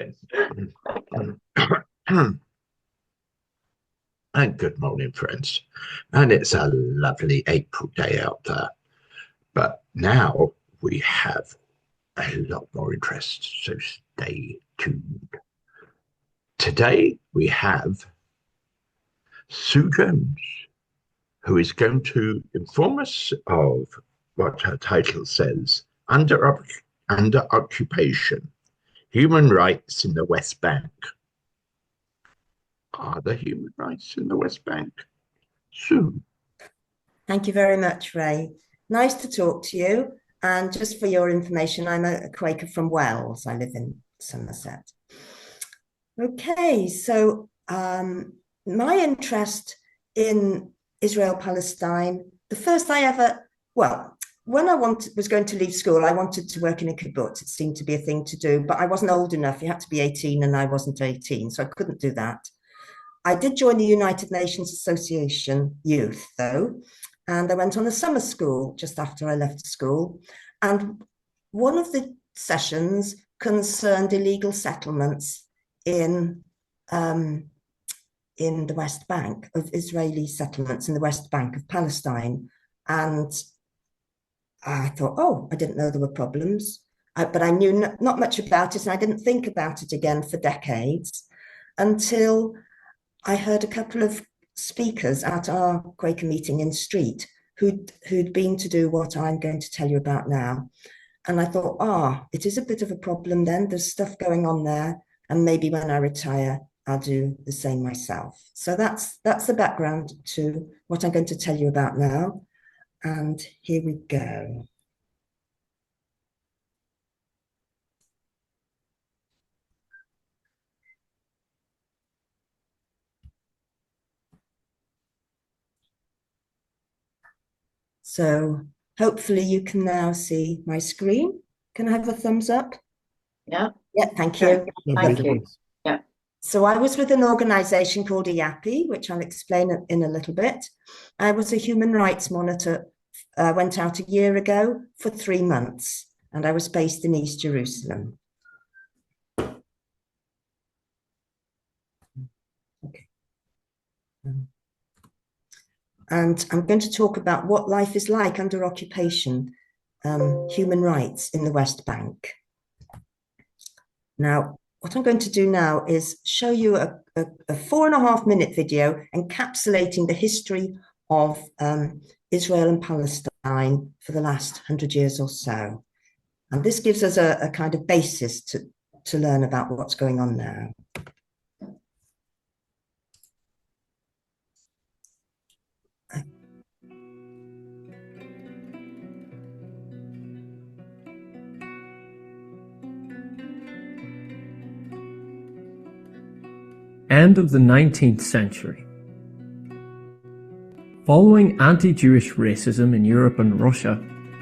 then. And good morning, friends. And it's a lovely April day out there. But now we have a lot more interest, so stay tuned. Today we have Sue Jones, who is going to inform us of what her title says, Under Occupation, Human Rights in the West Bank. Are there human rights in the West Bank? Sue. Thank you very much, Ray. Nice to talk to you. And just for your information, I'm a Quaker from Wells. I live in Somerset. Okay, so my interest in Israel-Palestine, the first I ever, well, when I was going to leave school, I wanted to work in a kibbutz. It seemed to be a thing to do, but I wasn't old enough. You had to be 18 and I wasn't 18, so I couldn't do that. I did join the United Nations Association Youth, though, and I went on a summer school just after I left school. And one of the sessions concerned illegal settlements in the West Bank, of Israeli settlements in the West Bank of Palestine. And I thought, oh, I didn't know there were problems, but I knew not much about it, and I didn't think about it again for decades until I heard a couple of speakers at our Quaker meeting in Street who'd been to do what I'm going to tell you about now. And I thought, it is a bit of a problem then. There's stuff going on there. And maybe when I retire, I'll do the same myself. So that's the background to what I'm going to tell you about now. And here we go. So hopefully you can now see my screen. Can I have a thumbs up? Yeah. Yeah, thank you. Thank you. Yeah. So I was with an organization called EAPPI, which I'll explain in a little bit. I was a human rights monitor, went out a year ago for 3 months, and I was based in East Jerusalem. Okay. And I'm going to talk about what life is like under occupation, human rights in the West Bank. Now, what I'm going to do now is show you a 4.5-minute video encapsulating the history of Israel and Palestine for the last 100 years or so. And this gives us a kind of basis to learn about what's going on now. End of the 19th century. Following anti-Jewish racism in Europe and Russia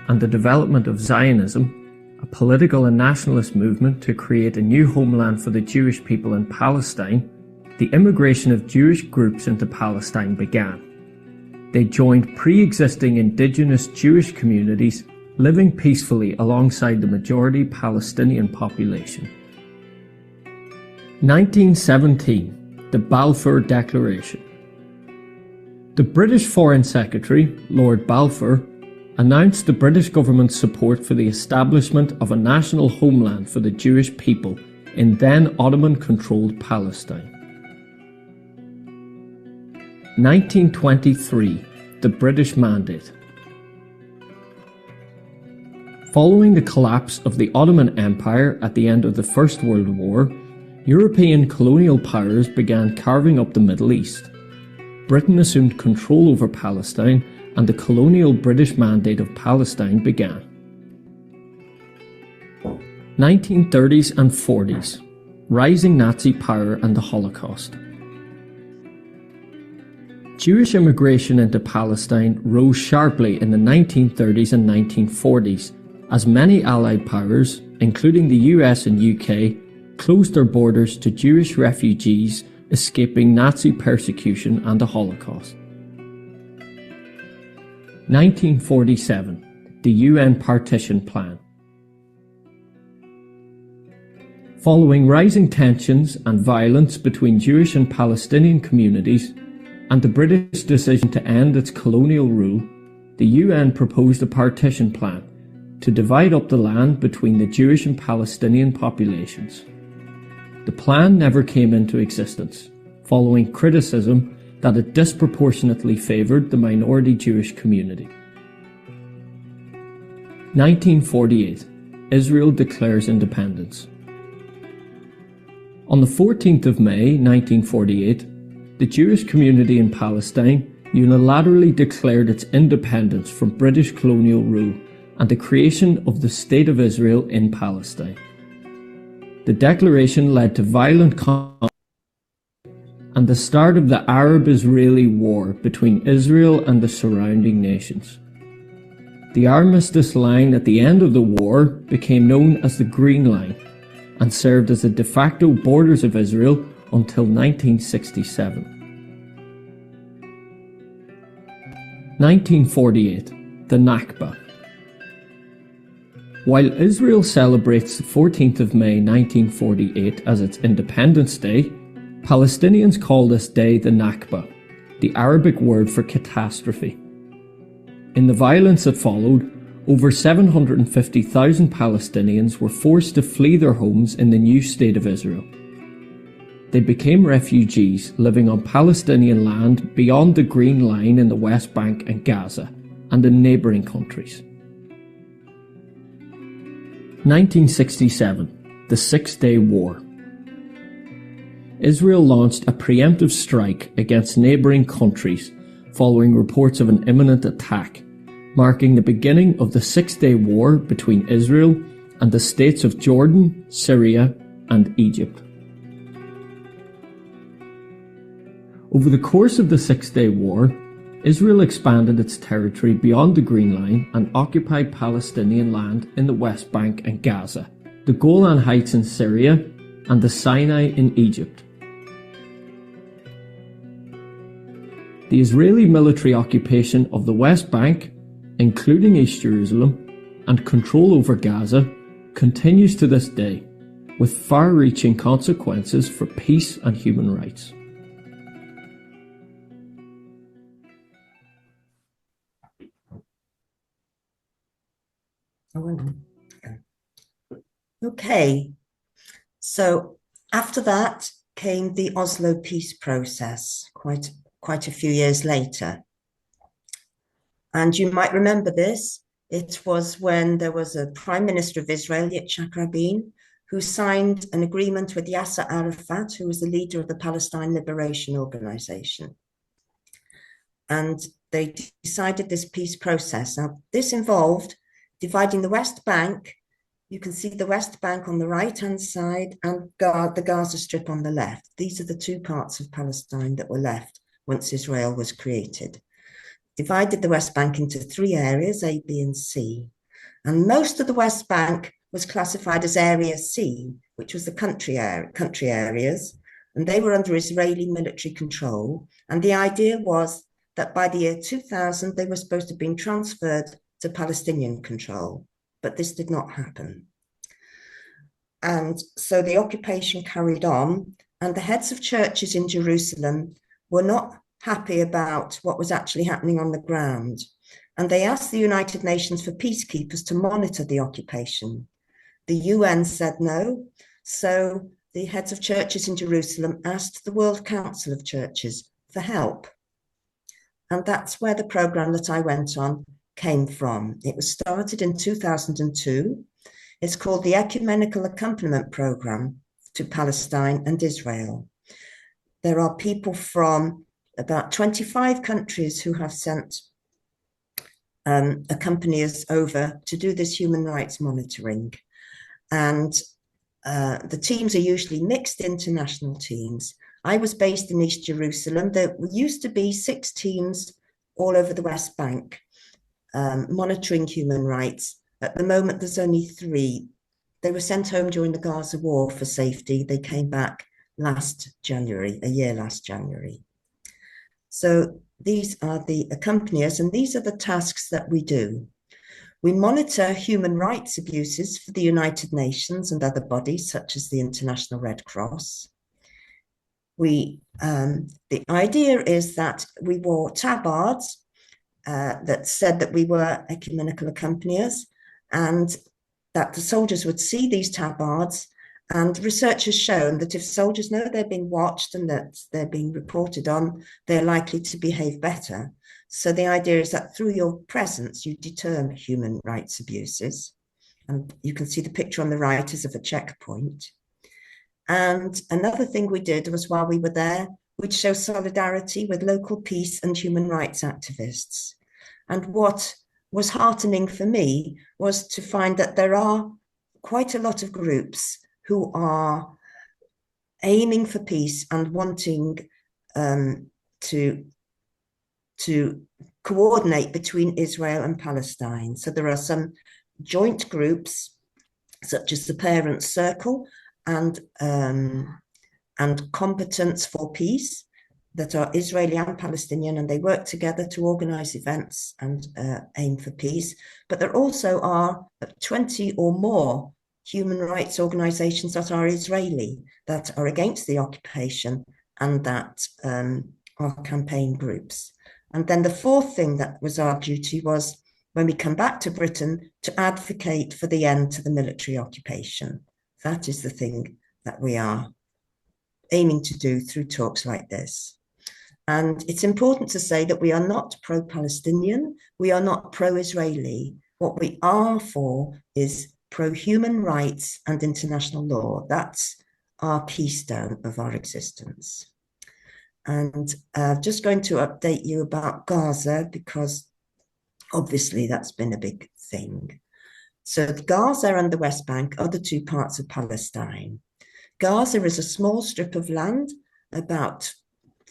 and the development of Zionism, a political and nationalist movement to create a new homeland for the Jewish people in Palestine, the immigration of Jewish groups into Palestine began. They joined pre-existing indigenous Jewish communities living peacefully alongside the majority Palestinian population. 1917. The Balfour Declaration. The British Foreign Secretary, Lord Balfour, announced the British government's support for the establishment of a national homeland for the Jewish people in then Ottoman-controlled Palestine. 1923. The British Mandate. Following the collapse of the Ottoman Empire at the end of the First World War, European colonial powers began carving up the Middle East. Britain assumed control over Palestine and the colonial British Mandate of Palestine began. 1930s and 40s. Rising Nazi power and the Holocaust. Jewish immigration into Palestine rose sharply in the 1930s and 1940s as many Allied powers, including the US and UK, closed their borders to Jewish refugees escaping Nazi persecution and the Holocaust. 1947. The UN Partition Plan. Following rising tensions and violence between Jewish and Palestinian communities and the British decision to end its colonial rule, the UN proposed a partition plan to divide up the land between the Jewish and Palestinian populations. The plan never came into existence, following criticism that it disproportionately favoured the minority Jewish community. 1948. Israel declares independence. On the 14th of May 1948, the Jewish community in Palestine unilaterally declared its independence from British colonial rule and the creation of the State of Israel in Palestine. The declaration led to violent conflict and the start of the Arab-Israeli war between Israel and the surrounding nations. The armistice line at the end of the war became known as the Green Line and served as the de facto borders of Israel until 1967. 1948, the Nakba. While Israel celebrates the 14th of May 1948 as its Independence Day, Palestinians call this day the Nakba, the Arabic word for catastrophe. In the violence that followed, over 750,000 Palestinians were forced to flee their homes in the new State of Israel. They became refugees living on Palestinian land beyond the Green Line in the West Bank and Gaza, and in neighbouring countries. 1967, the Six-Day War. Israel launched a preemptive strike against neighbouring countries following reports of an imminent attack, marking the beginning of the Six-Day War between Israel and the states of Jordan, Syria, and Egypt. Over the course of the Six-Day War, Israel expanded its territory beyond the Green Line and occupied Palestinian land in the West Bank and Gaza, the Golan Heights in Syria, and the Sinai in Egypt. The Israeli military occupation of the West Bank, including East Jerusalem, and control over Gaza, continues to this day, with far-reaching consequences for peace and human rights. Okay, so after that came the Oslo peace process, quite a few years later. And you might remember this. It was when there was a Prime Minister of Israel, Yitzhak Rabin, who signed an agreement with Yasser Arafat, who was the leader of the Palestine Liberation Organization. And they decided this peace process. Now, this involved dividing the West Bank. You can see the West Bank on the right-hand side and the Gaza Strip on the left. These are the two parts of Palestine that were left once Israel was created. Divided the West Bank into three areas, A, B, and C. And most of the West Bank was classified as Area C, which was the country areas, and they were under Israeli military control. And the idea was that by the year 2000, they were supposed to have been transferred to Palestinian control, but this did not happen. And so the occupation carried on, and the heads of churches in Jerusalem were not happy about what was actually happening on the ground. And they asked the United Nations for peacekeepers to monitor the occupation. The UN said no. So the heads of churches in Jerusalem asked the World Council of Churches for help. And that's where the program that I went on came from. It was started in 2002. It's called the Ecumenical Accompaniment Programme to Palestine and Israel. There are people from about 25 countries who have sent accompaniers over to do this human rights monitoring. And the teams are usually mixed international teams. I was based in East Jerusalem. There used to be 6 teams all over the West Bank monitoring human rights. At the moment, there's only 3. They were sent home during the Gaza war for safety. They came back last January. So these are the accompaniers, and these are the tasks that we do. We monitor human rights abuses for the United Nations and other bodies such as the International Red Cross. The idea is that we wore tabards that said that we were ecumenical accompaniers, and that the soldiers would see these tabards. And research has shown that if soldiers know they're being watched and that they're being reported on, they're likely to behave better. So the idea is that through your presence, you deter human rights abuses. And you can see the picture on the right is of a checkpoint. And another thing we did was, while we were there, we'd show solidarity with local peace and human rights activists. And what was heartening for me was to find that there are quite a lot of groups who are aiming for peace and wanting to coordinate between Israel and Palestine. So there are some joint groups, such as the Parents Circle and Combatants for Peace, that are Israeli and Palestinian, and they work together to organize events and aim for peace. But there also are 20 or more human rights organizations that are Israeli, that are against the occupation, and that are campaign groups. And then the fourth thing that was our duty was, when we come back to Britain, to advocate for the end to the military occupation. That is the thing that we are aiming to do through talks like this. And it's important to say that we are not pro-Palestinian, we are not pro-Israeli. What we are for is pro-human rights and international law. That's our keystone of our existence. And I'm just going to update you about Gaza, because obviously that's been a big thing. So Gaza and the West Bank are the two parts of Palestine. Gaza is a small strip of land, about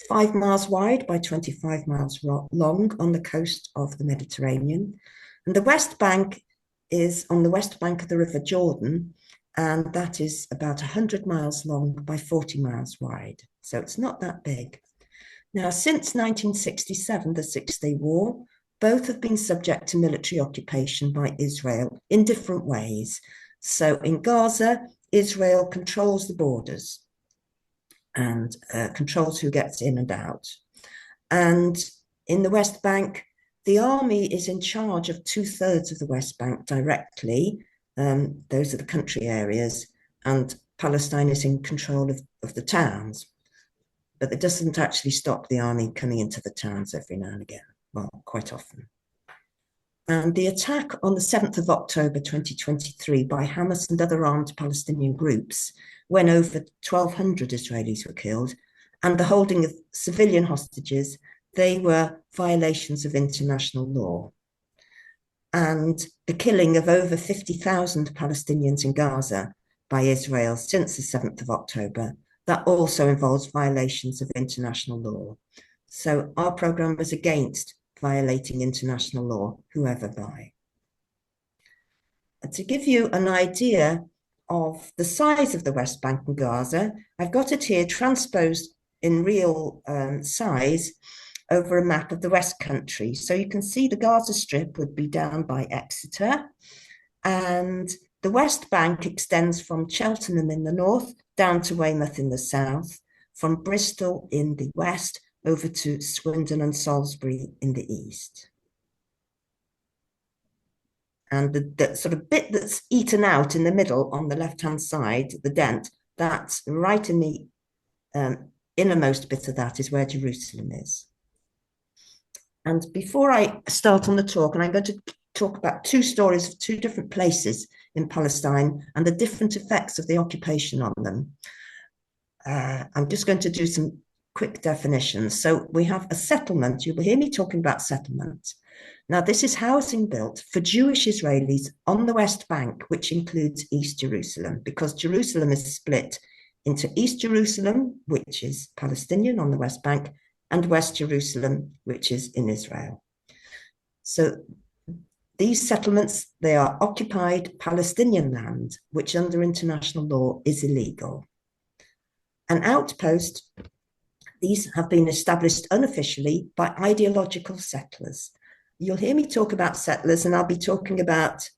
5 miles wide by 25 miles long, on the coast of the Mediterranean. And the West Bank is on the west bank of the River Jordan, and that is about 100 miles long by 40 miles wide. So it's not that big. Now, since 1967, the Six-Day War, both have been subject to military occupation by Israel in different ways. So in Gaza, Israel controls the borders and controls who gets in and out. And in the West Bank, the army is in charge of 2/3 of the West Bank directly. Those are the country areas, and Palestine is in control of the towns. But it doesn't actually stop the army coming into the towns every now and again, well, quite often. And the attack on the 7th of October 2023 by Hamas and other armed Palestinian groups, when over 1,200 Israelis were killed, and the holding of civilian hostages, they were violations of international law. And the killing of over 50,000 Palestinians in Gaza by Israel since the 7th of October, that also involves violations of international law. So our programme was against violating international law, whoever by. And to give you an idea of the size of the West Bank and Gaza, I've got it here transposed in real size over a map of the West Country. So you can see the Gaza Strip would be down by Exeter, and the West Bank extends from Cheltenham in the north down to Weymouth in the south, from Bristol in the west over to Swindon and Salisbury in the east. And the sort of bit that's eaten out in the middle on the left-hand side, the dent, that's right in the innermost bit of that is where Jerusalem is. And before I start on the talk, and I'm going to talk about two stories of two different places in Palestine and the different effects of the occupation on them, I'm just going to do some quick definitions. So we have a settlement. You will hear me talking about settlement. Now, this is housing built for Jewish Israelis on the West Bank, which includes East Jerusalem, because Jerusalem is split into East Jerusalem, which is Palestinian on the West Bank, and West Jerusalem, which is in Israel. So these settlements, they are occupied Palestinian land, which under international law is illegal. An outpost, these have been established unofficially by ideological settlers. you'll hear me talk about settlers, and I'll be talking about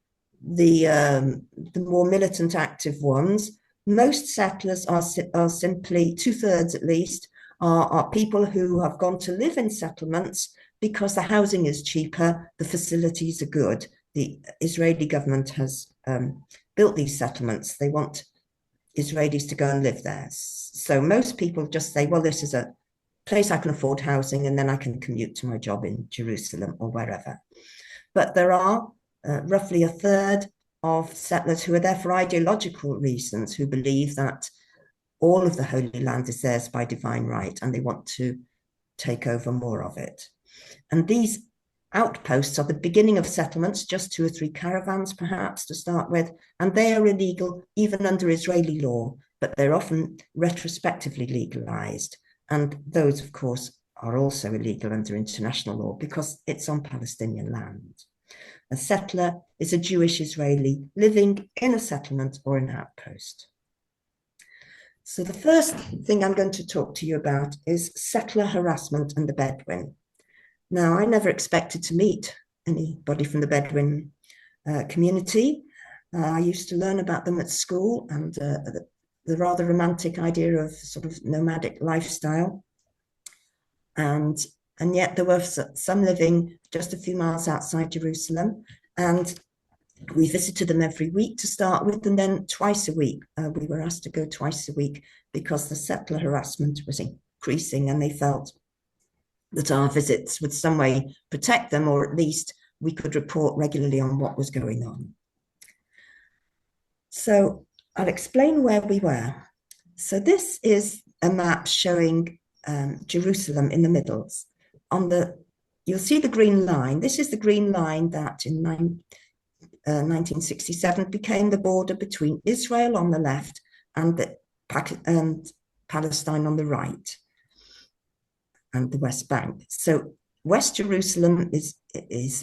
the more militant active ones. Most settlers are simply, 2/3 at least, are people who have gone to live in settlements because the housing is cheaper, the facilities are good. The Israeli government has built these settlements. They want Israelis to go and live there. So most people just say, well, this is a place I can afford housing, and then I can commute to my job in Jerusalem or wherever. But there are roughly 1/3 of settlers who are there for ideological reasons, who believe that all of the Holy Land is theirs by divine right, and they want to take over more of it. And these outposts are the beginning of settlements, just 2 or 3 caravans perhaps to start with, and they are illegal even under Israeli law, but they're often retrospectively legalized. And those, of course, are also illegal under international law because it's on Palestinian land. A settler is a Jewish Israeli living in a settlement or an outpost. So the first thing I'm going to talk to you about is settler harassment and the Bedouin. Now, I never expected to meet anybody from the Bedouin community. I used to learn about them at school, and the rather romantic idea of sort of nomadic lifestyle. And yet there were some living just a few miles outside Jerusalem, and we visited them every week to start with, and then twice a week. We were asked to go twice a week because the settler harassment was increasing, and they felt that our visits would some way protect them, or at least we could report regularly on what was going on. So I'll explain where we were. So this is a map showing Jerusalem in the middle. You'll see the green line. This is the green line that in 1967 became the border between Israel on the left and Palestine on the right, and the West Bank. So West Jerusalem is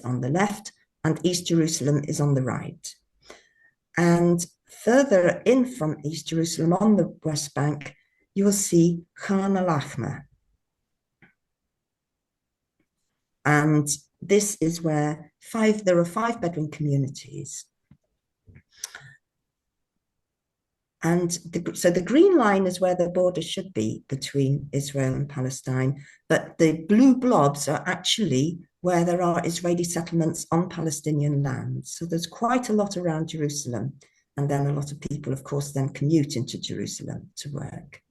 on the left and East Jerusalem is on the right. And further in from East Jerusalem on the West Bank, you will see Khan al-Ahmar. And this is where there are 5 Bedouin communities. And so the green line is where the border should be between Israel and Palestine, but the blue blobs are actually where there are Israeli settlements on Palestinian land. So there's quite a lot around Jerusalem, and then a lot of people, of course, then commute into Jerusalem to work.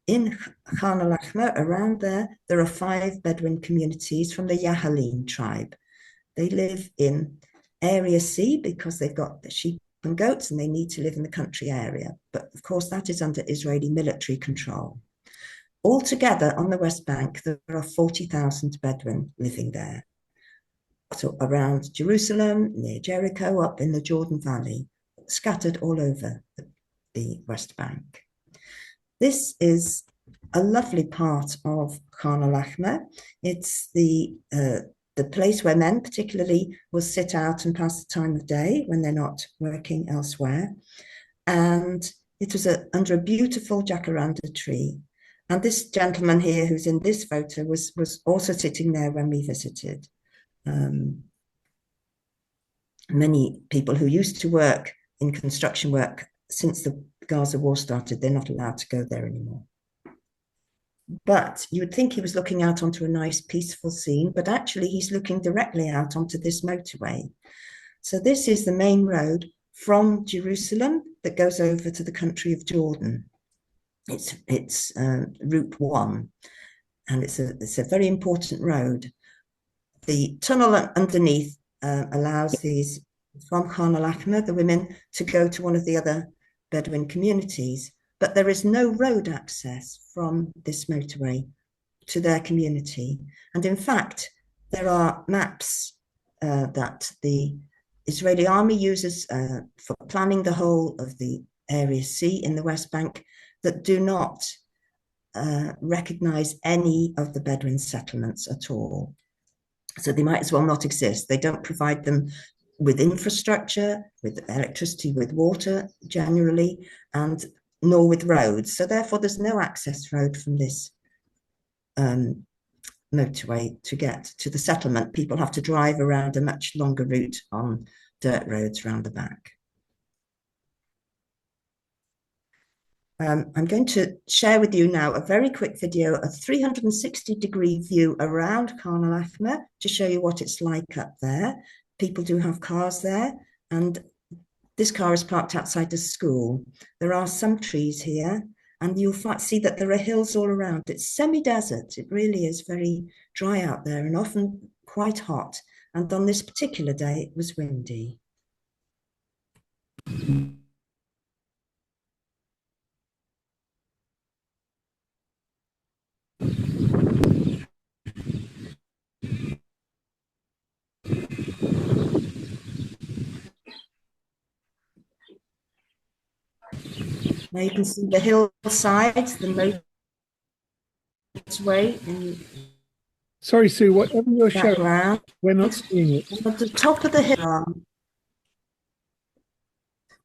In Khan al-Ahmar, around there are 5 Bedouin communities from the Yahalim tribe. They live in Area C because they've got the sheep and goats, and they need to live in the country area. But of course, that is under Israeli military control. Altogether, on the West Bank, there are 40,000 Bedouin living there. So around Jerusalem, near Jericho, up in the Jordan Valley, scattered all over the West Bank. This is a lovely part of Khan al-Ahmar. It's the place where men particularly will sit out and pass the time of day when they're not working elsewhere. And it was under a beautiful jacaranda tree. And this gentleman here who's in this photo was also sitting there when we visited. Many people who used to work in construction work since the Gaza war started, they're not allowed to go there anymore. But you would think he was looking out onto a nice peaceful scene, but actually he's looking directly out onto this motorway. So this is the main road from Jerusalem that goes over to the country of Jordan. It's Route 1, and it's a very important road. The tunnel underneath allows these from Khan al-Ahmar, the women, to go to one of the other Bedouin communities, but there is no road access from this motorway to their community. And in fact, there are maps that the Israeli army uses for planning the whole of the Area C in the West Bank that do not recognize any of the Bedouin settlements at all. So they might as well not exist. They don't provide them with infrastructure, with electricity, with water generally, and nor with roads. So therefore there's no access road from this motorway to get to the settlement. People have to drive around a much longer route on dirt roads around the back. I'm going to share with you now a very quick video, a 360-degree view around Khan al-Ahmar to show you what it's like up there. People do have cars there, and this car is parked outside the school. There are some trees here, and you'll see that there are hills all around. It's semi-desert. It really is very dry out there and often quite hot. And on this particular day, it was windy. Now you can see the hillsides, the motorway in Sorry, Sue, whatever you're showing, background. we're not seeing it. At the top of the hill,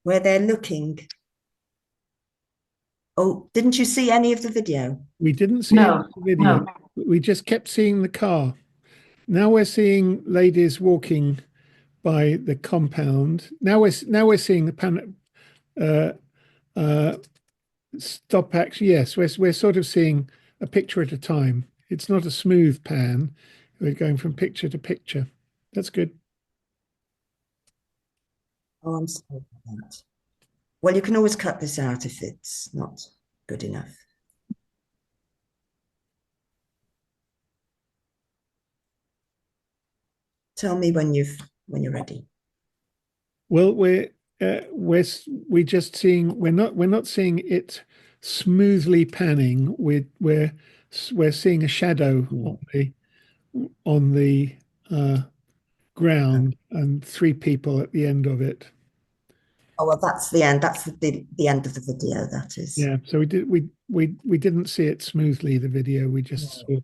where they're looking. Oh, didn't you see any of the video? We didn't see No, the video. no. We just kept seeing the car. Now we're seeing ladies walking by the compound. Now we're seeing the stop action. Yes, we're sort of seeing a picture at a time. It's not a smooth pan. We're going from picture to picture. That's good. Oh, I'm sorry about that. Well, you can always cut this out if it's not good enough. Tell me when you're ready. Well, we're just seeing, we're not seeing it smoothly panning. We're seeing a shadow on the ground and three people at the end of it. Oh, well, that's the end. That's the end of the video, that is. Yeah, so we didn't see it smoothly, the video. We just saw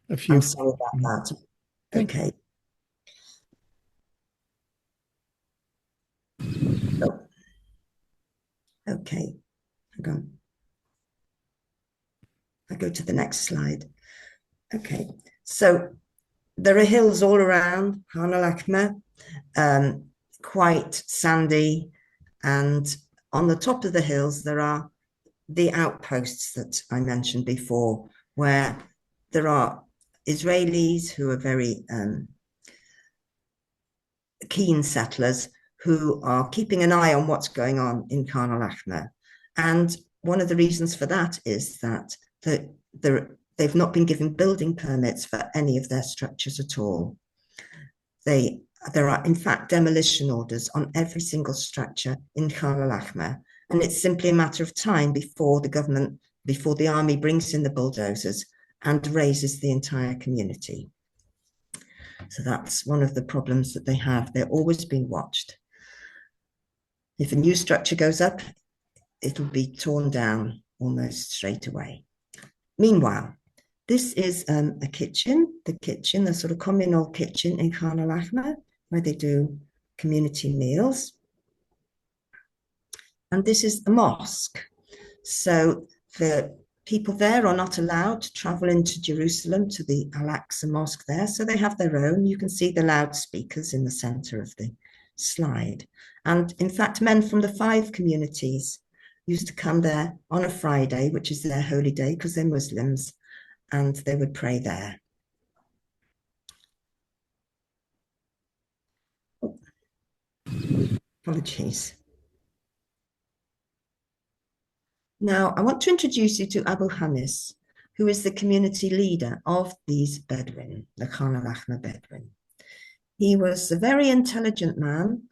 a few. I'm sorry about that. Okay. Oh. Okay. Hang on. I go to the next slide. Okay. So there are hills all around Khan al-Ahmar, quite sandy, and on the top of the hills there are the outposts that I mentioned before, where there are Israelis who are very keen settlers who are keeping an eye on what's going on in Khan al-Ahmar. And one of the reasons for that is that they've not been given building permits for any of their structures at all. There are, in fact, demolition orders on every single structure in Khan al-Ahmar. And it's simply a matter of time before the army brings in the bulldozers and razes the entire community. So that's one of the problems that they have. They're always being watched. If a new structure goes up, it'll be torn down almost straight away. Meanwhile, this is a kitchen, the sort of communal kitchen in Khan al-Ahmar, where they do community meals. And this is the mosque. So the people there are not allowed to travel into Jerusalem to the Al-Aqsa Mosque there. So they have their own. You can see the loudspeakers in the center of the slide. And in fact, men from the 5 communities used to come there on a Friday, which is their holy day because they're Muslims, and they would pray there. Oh. Apologies. Now, I want to introduce you to Abu Hamis, who is the community leader of these Bedouin, the Khan al-Ahmar Bedouin. He was a very intelligent man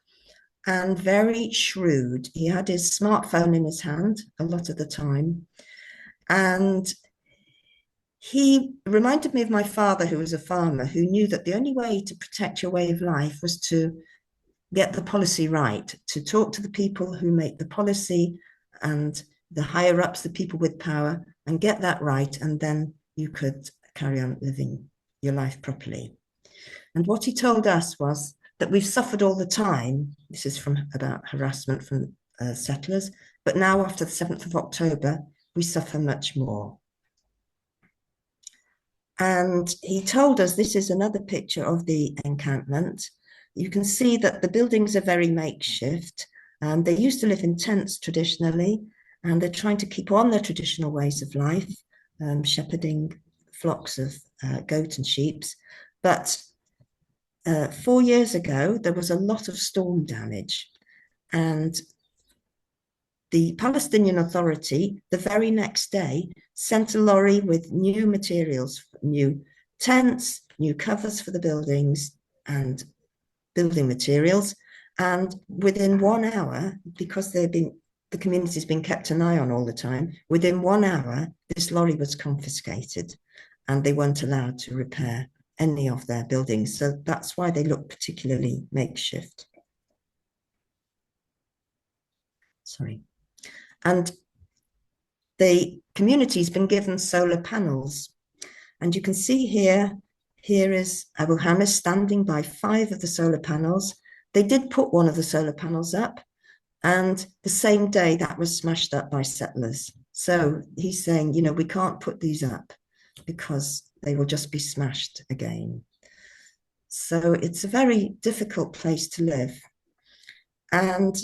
and very shrewd. He had his smartphone in his hand a lot of the time. And he reminded me of my father, who was a farmer, who knew that the only way to protect your way of life was to get the policy right, to talk to the people who make the policy and the higher ups, the people with power, and get that right, and then you could carry on living your life properly. And what he told us was that we've suffered all the time. This is about harassment from settlers, but now after the 7th of October, we suffer much more. And he told us, this is another picture of the encampment. You can see that the buildings are very makeshift. They used to live in tents traditionally, and they're trying to keep on their traditional ways of life, shepherding flocks of goat and sheep. But 4 years ago, there was a lot of storm damage, and the Palestinian Authority, the very next day, sent a lorry with new materials, new tents, new covers for the buildings, and building materials. And within 1 hour, because the community's been kept an eye on all the time, within 1 hour, this lorry was confiscated, and they weren't allowed to repair any of their buildings. So that's why they look particularly makeshift. Sorry. And the community's been given solar panels. And you can see here is Abu Hamas standing by 5 of the solar panels. They did put one of the solar panels up, and the same day that was smashed up by settlers. So he's saying, you know, we can't put these up because they will just be smashed again. So it's a very difficult place to live. And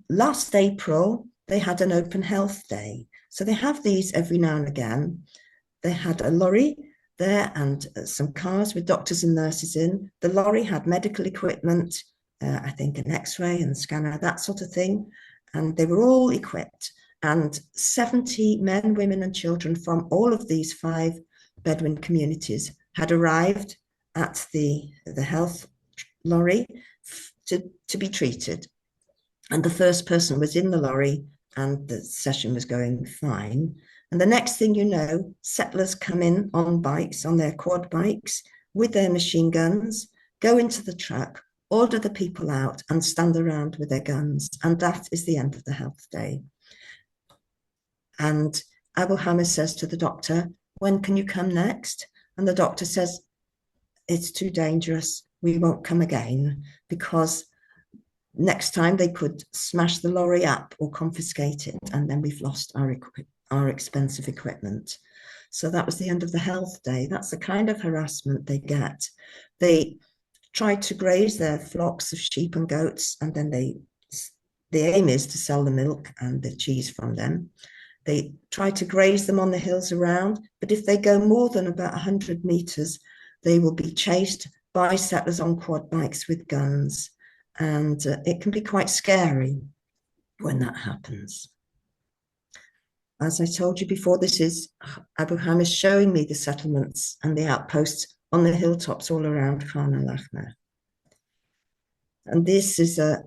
last April, they had an open health day. So they have these every now and again. They had a lorry there and some cars with doctors and nurses in. The lorry had medical equipment, I think an X-ray and scanner, that sort of thing. And they were all equipped. And 70 men, women, and children from all of these 5 Bedouin communities had arrived at the health lorry to be treated. And the first person was in the lorry, and the session was going fine. And the next thing you know, settlers come in on bikes, on their quad bikes, with their machine guns, go into the truck, order the people out, and stand around with their guns. And that is the end of the health day. And Abu Hamas says to the doctor, when can you come next? And the doctor says, it's too dangerous. We won't come again, because next time they could smash the lorry up or confiscate it, and then we've lost our expensive equipment. So that was the end of the health day. That's the kind of harassment they get. They try to graze their flocks of sheep and goats, and then the aim is to sell the milk and the cheese from them. They try to graze them on the hills around, but if they go more than about 100 meters, they will be chased by settlers on quad bikes with guns. And it can be quite scary when that happens. As I told you before, this is Abu Hamas showing me the settlements and the outposts on the hilltops all around Khan al-Ahmar. And this is a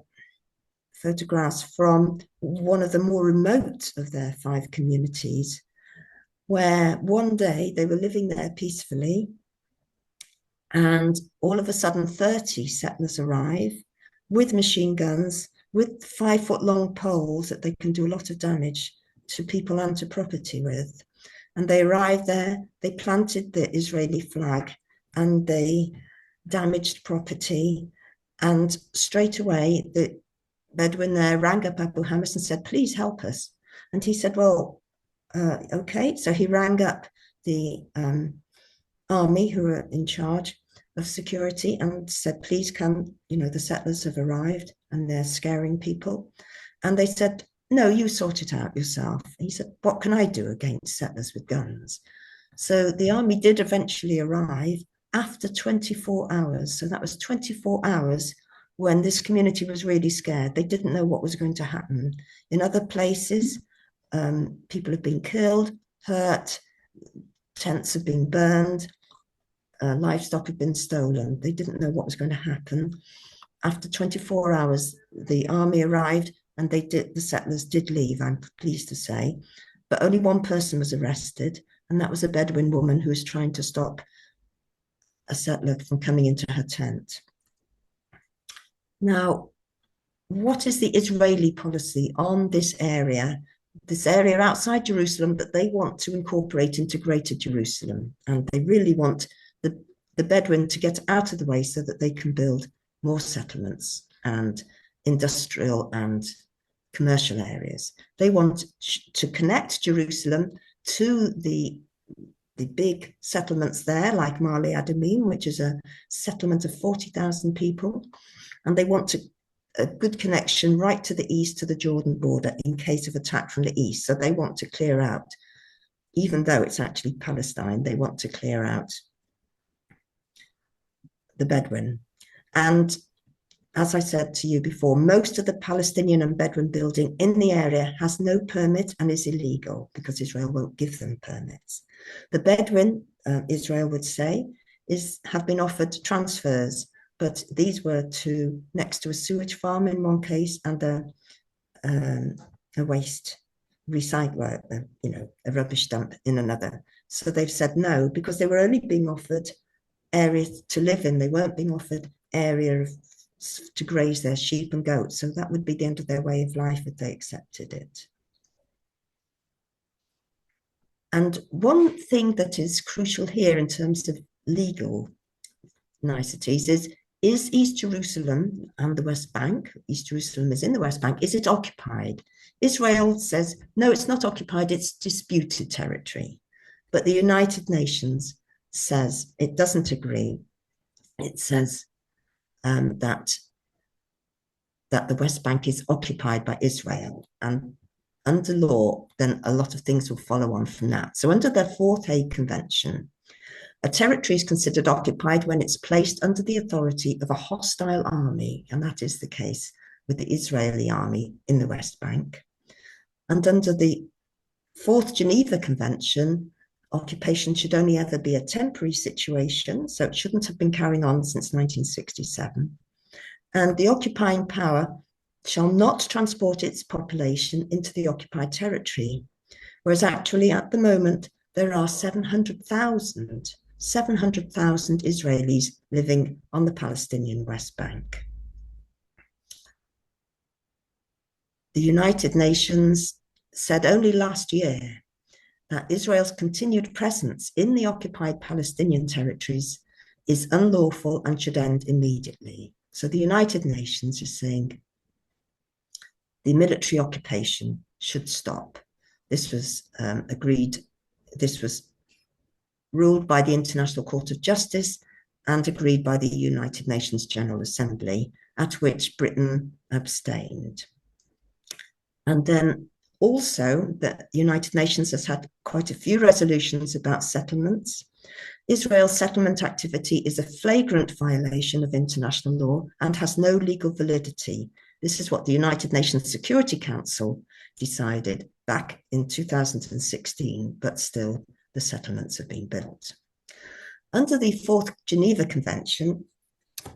photograph from one of the more remote of their 5 communities, where one day they were living there peacefully, and all of a sudden 30 settlers arrive with machine guns, with 5-foot-long poles that they can do a lot of damage to people and to property with. And they arrived there, they planted the Israeli flag, and they damaged property. And straight away, the Bedouin there rang up Abu Hamas and said, please help us. And he said, well, okay. So he rang up the army who were in charge of security and said, please come, you know, the settlers have arrived and they're scaring people. And they said, no, you sort it out yourself. And he said, what can I do against settlers with guns? So the army did eventually arrive after 24 hours. So that was 24 hours when this community was really scared. They didn't know what was going to happen. In other places, people have been killed, hurt, tents have been burned, livestock had been stolen. They didn't know what was going to happen. After 24 hours, the army arrived, and the settlers did leave, I'm pleased to say, but only one person was arrested, and that was a Bedouin woman who was trying to stop a settler from coming into her tent. Now, what is the Israeli policy on this area outside Jerusalem that they want to incorporate into Greater Jerusalem? And they really want the Bedouin to get out of the way so that they can build more settlements and industrial and commercial areas. They want to connect Jerusalem to the the big settlements there, like Mali Adamim, which is a settlement of 40,000 people, and they want a good connection right to the east to the Jordan border in case of attack from the east. So they want to clear out, even though it's actually Palestine, they want to clear out the Bedouin. And as I said to you before, most of the Palestinian and Bedouin building in the area has no permit and is illegal because Israel won't give them permits. The Bedouin, Israel would say, have been offered transfers, but these were next to a sewage farm in one case and a waste recycler, a rubbish dump in another. So they've said no, because they were only being offered areas to live in. They weren't being offered area to graze their sheep and goats. So that would be the end of their way of life if they accepted it. And one thing that is crucial here in terms of legal niceties is East Jerusalem and the West Bank, East Jerusalem is in the West Bank, is it occupied? Israel says, no, it's not occupied, it's disputed territory. But the United Nations says it doesn't agree. It says that the West Bank is occupied by Israel, and under law, then a lot of things will follow on from that. So under the Fourth Hague Convention, a territory is considered occupied when it's placed under the authority of a hostile army, and that is the case with the Israeli army in the West Bank. And under the Fourth Geneva Convention, occupation should only ever be a temporary situation, so it shouldn't have been carrying on since 1967. And the occupying power shall not transport its population into the occupied territory, whereas actually at the moment there are 700,000 Israelis living on the Palestinian West Bank. The United Nations said only last year that Israel's continued presence in the occupied Palestinian territories is unlawful and should end immediately. So the United Nations is saying the military occupation should stop. This was agreed, this was ruled by the International Court of Justice and agreed by the United Nations General Assembly, at which Britain abstained. And then also the United Nations has had quite a few resolutions about settlements. Israel's settlement activity is a flagrant violation of international law and has no legal validity. This is what the United Nations Security Council decided back in 2016, but still the settlements have been built. Under the Fourth Geneva Convention,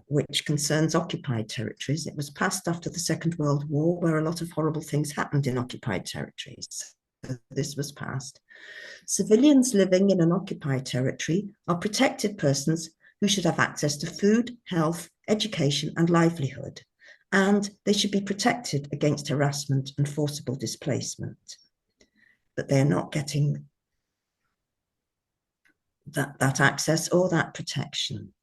which concerns occupied territories, it was passed after the Second World War, where a lot of horrible things happened in occupied territories. So this was passed. Civilians living in an occupied territory are protected persons who should have access to food, health, education, and livelihood, and they should be protected against harassment and forcible displacement. But they are not getting that access or that protection.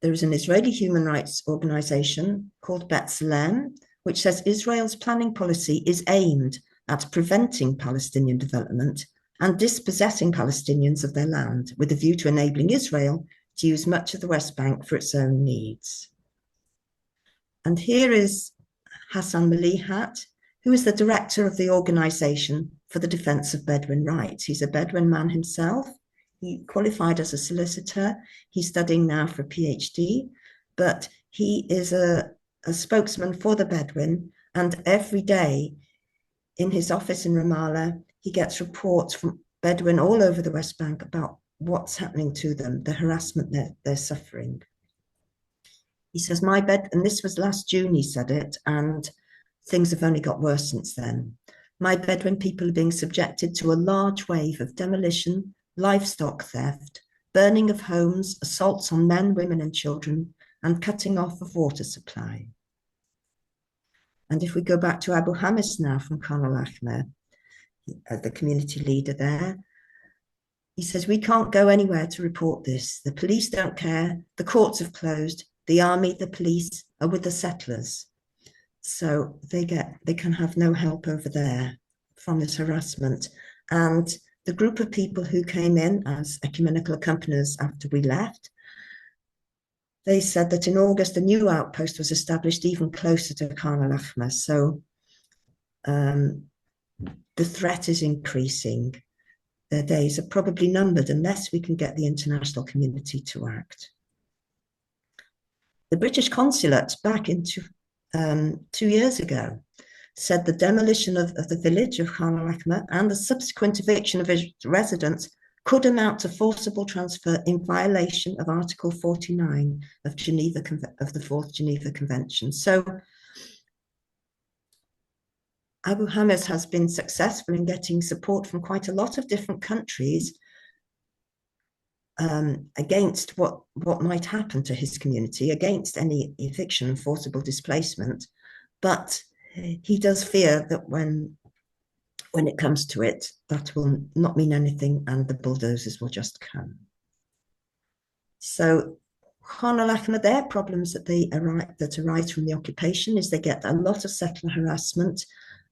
There is an Israeli human rights organization called B'Tselem, which says Israel's planning policy is aimed at preventing Palestinian development and dispossessing Palestinians of their land, with a view to enabling Israel to use much of the West Bank for its own needs. And here is Hassan Malihat, who is the director of the Organization for the Defense of Bedouin Rights. He's a Bedouin man himself. He qualified as a solicitor. He's studying now for a PhD, but he is a spokesman for the Bedouin, and every day in his office in Ramallah, he gets reports from Bedouin all over the West Bank about what's happening to them, the harassment they're suffering. He says, and this was last June he said it, and things have only got worse since then. My Bedouin people are being subjected to a large wave of demolition, livestock theft, burning of homes, assaults on men, women, and children, and cutting off of water supply. And if we go back to Abu Hamis now from Khan al-Ahmar, the community leader there, he says, we can't go anywhere to report this. The police don't care. The courts have closed. The army, the police are with the settlers. So they can have no help over there from this harassment. And the group of people who came in as ecumenical accompaniers after we left, they said that in August, a new outpost was established even closer to Khan al-Ahmar. So the threat is increasing. Their days are probably numbered unless we can get the international community to act. The British consulate back into 2 years ago said the demolition of the village of Khan al-Ahmar and the subsequent eviction of its residents could amount to forcible transfer in violation of Article 49 of the Fourth Geneva Convention. So Abu Hamid has been successful in getting support from quite a lot of different countries against what might happen to his community, against any eviction and forcible displacement. But he does fear that when it comes to it, that will not mean anything and the bulldozers will just come. So Khan al-Ahmar, their problems that arise from the occupation is they get a lot of settler harassment,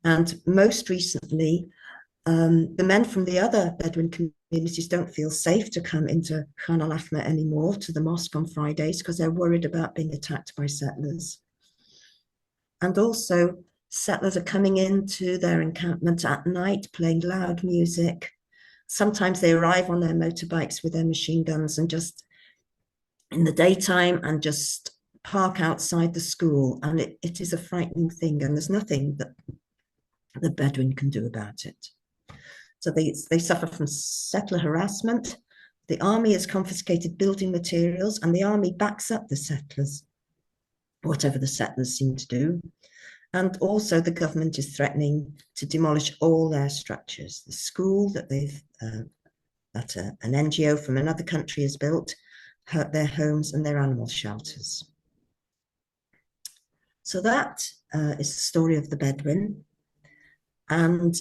and most recently, the men from the other Bedouin communities don't feel safe to come into Khan al-Ahmar anymore, to the mosque on Fridays, because they're worried about being attacked by settlers. And also, settlers are coming into their encampment at night, playing loud music. Sometimes they arrive on their motorbikes with their machine guns and just in the daytime and just park outside the school. And it is a frightening thing, and there's nothing that the Bedouin can do about it. So they suffer from settler harassment. The army has confiscated building materials, and the army backs up the settlers, whatever the settlers seem to do. And also the government is threatening to demolish all their structures. The school that an NGO from another country has built, their homes and their animal shelters. So that is the story of the Bedouin. And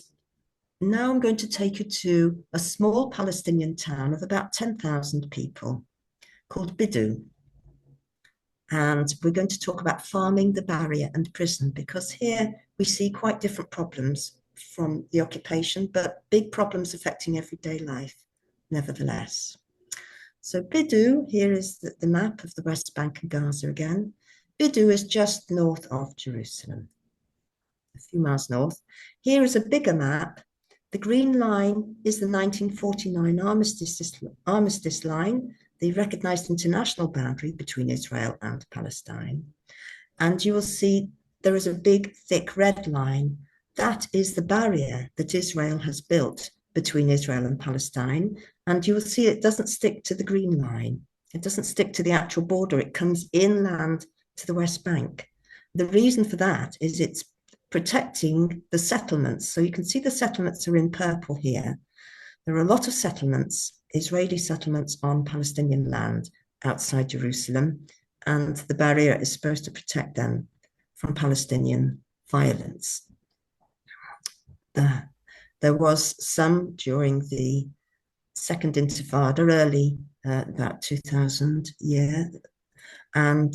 now I'm going to take you to a small Palestinian town of about 10,000 people called Bidu. And we're going to talk about farming, the barrier, and prison, because here we see quite different problems from the occupation, but big problems affecting everyday life, nevertheless. So Bidu, here is the map of the West Bank and Gaza again. Bidu is just north of Jerusalem, a few miles north. Here is a bigger map. The green line is the 1949 armistice line, the recognized international boundary between Israel and Palestine. And you will see there is a big, thick red line. That is the barrier that Israel has built between Israel and Palestine. And you will see it doesn't stick to the green line. It doesn't stick to the actual border. It comes inland to the West Bank. The reason for that is it's protecting the settlements. So you can see the settlements are in purple here. There are a lot of settlements, Israeli settlements on Palestinian land outside Jerusalem, and the barrier is supposed to protect them from Palestinian violence. There was some during the Second Intifada, early, about 2000 year, and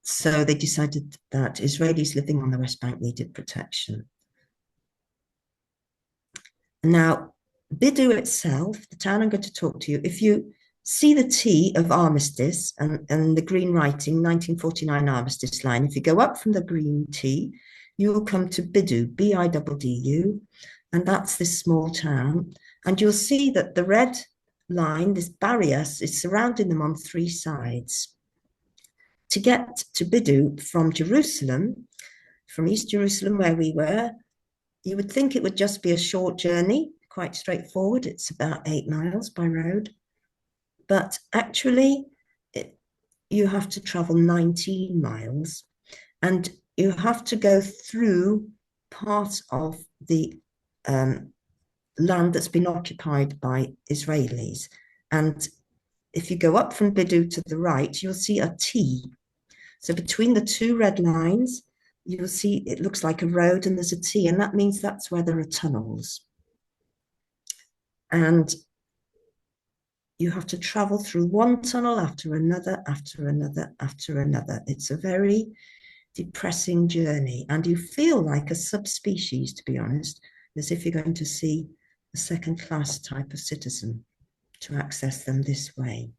so they decided that Israelis living on the West Bank needed protection. Now, Bidu itself, the town I'm going to talk to you, if you see the T of armistice and the green writing, 1949 armistice line, if you go up from the green T, you will come to Bidu, B-I-D-D-U, and that's this small town. And you'll see that the red line, this barrier, is surrounding them on three sides. To get to Bidu from Jerusalem, from East Jerusalem where we were, you would think it would just be a short journey, quite straightforward. It's about 8 miles by road. But actually, you have to travel 19 miles. And you have to go through part of the land that's been occupied by Israelis. And if you go up from Bidu to the right, you'll see a T. So between the two red lines, you'll see it looks like a road and there's a T, and that means that's where there are tunnels. And you have to travel through one tunnel after another, after another, after another. It's a very depressing journey, and you feel like a subspecies, to be honest, as if you're going to see a second-class type of citizen to access them this way.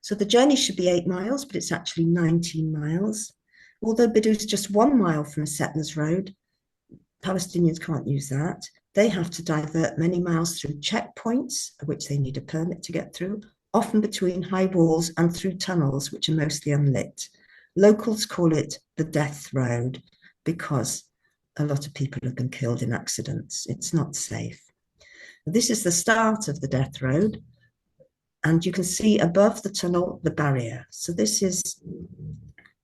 So the journey should be 8 miles, but it's actually 19 miles. Although Biddu is just 1 mile from a settler's road, Palestinians can't use that. They have to divert many miles through checkpoints, which they need a permit to get through, often between high walls and through tunnels, which are mostly unlit. Locals call it the death road because a lot of people have been killed in accidents. It's not safe. This is the start of the death road, and you can see above the tunnel the barrier. So this is,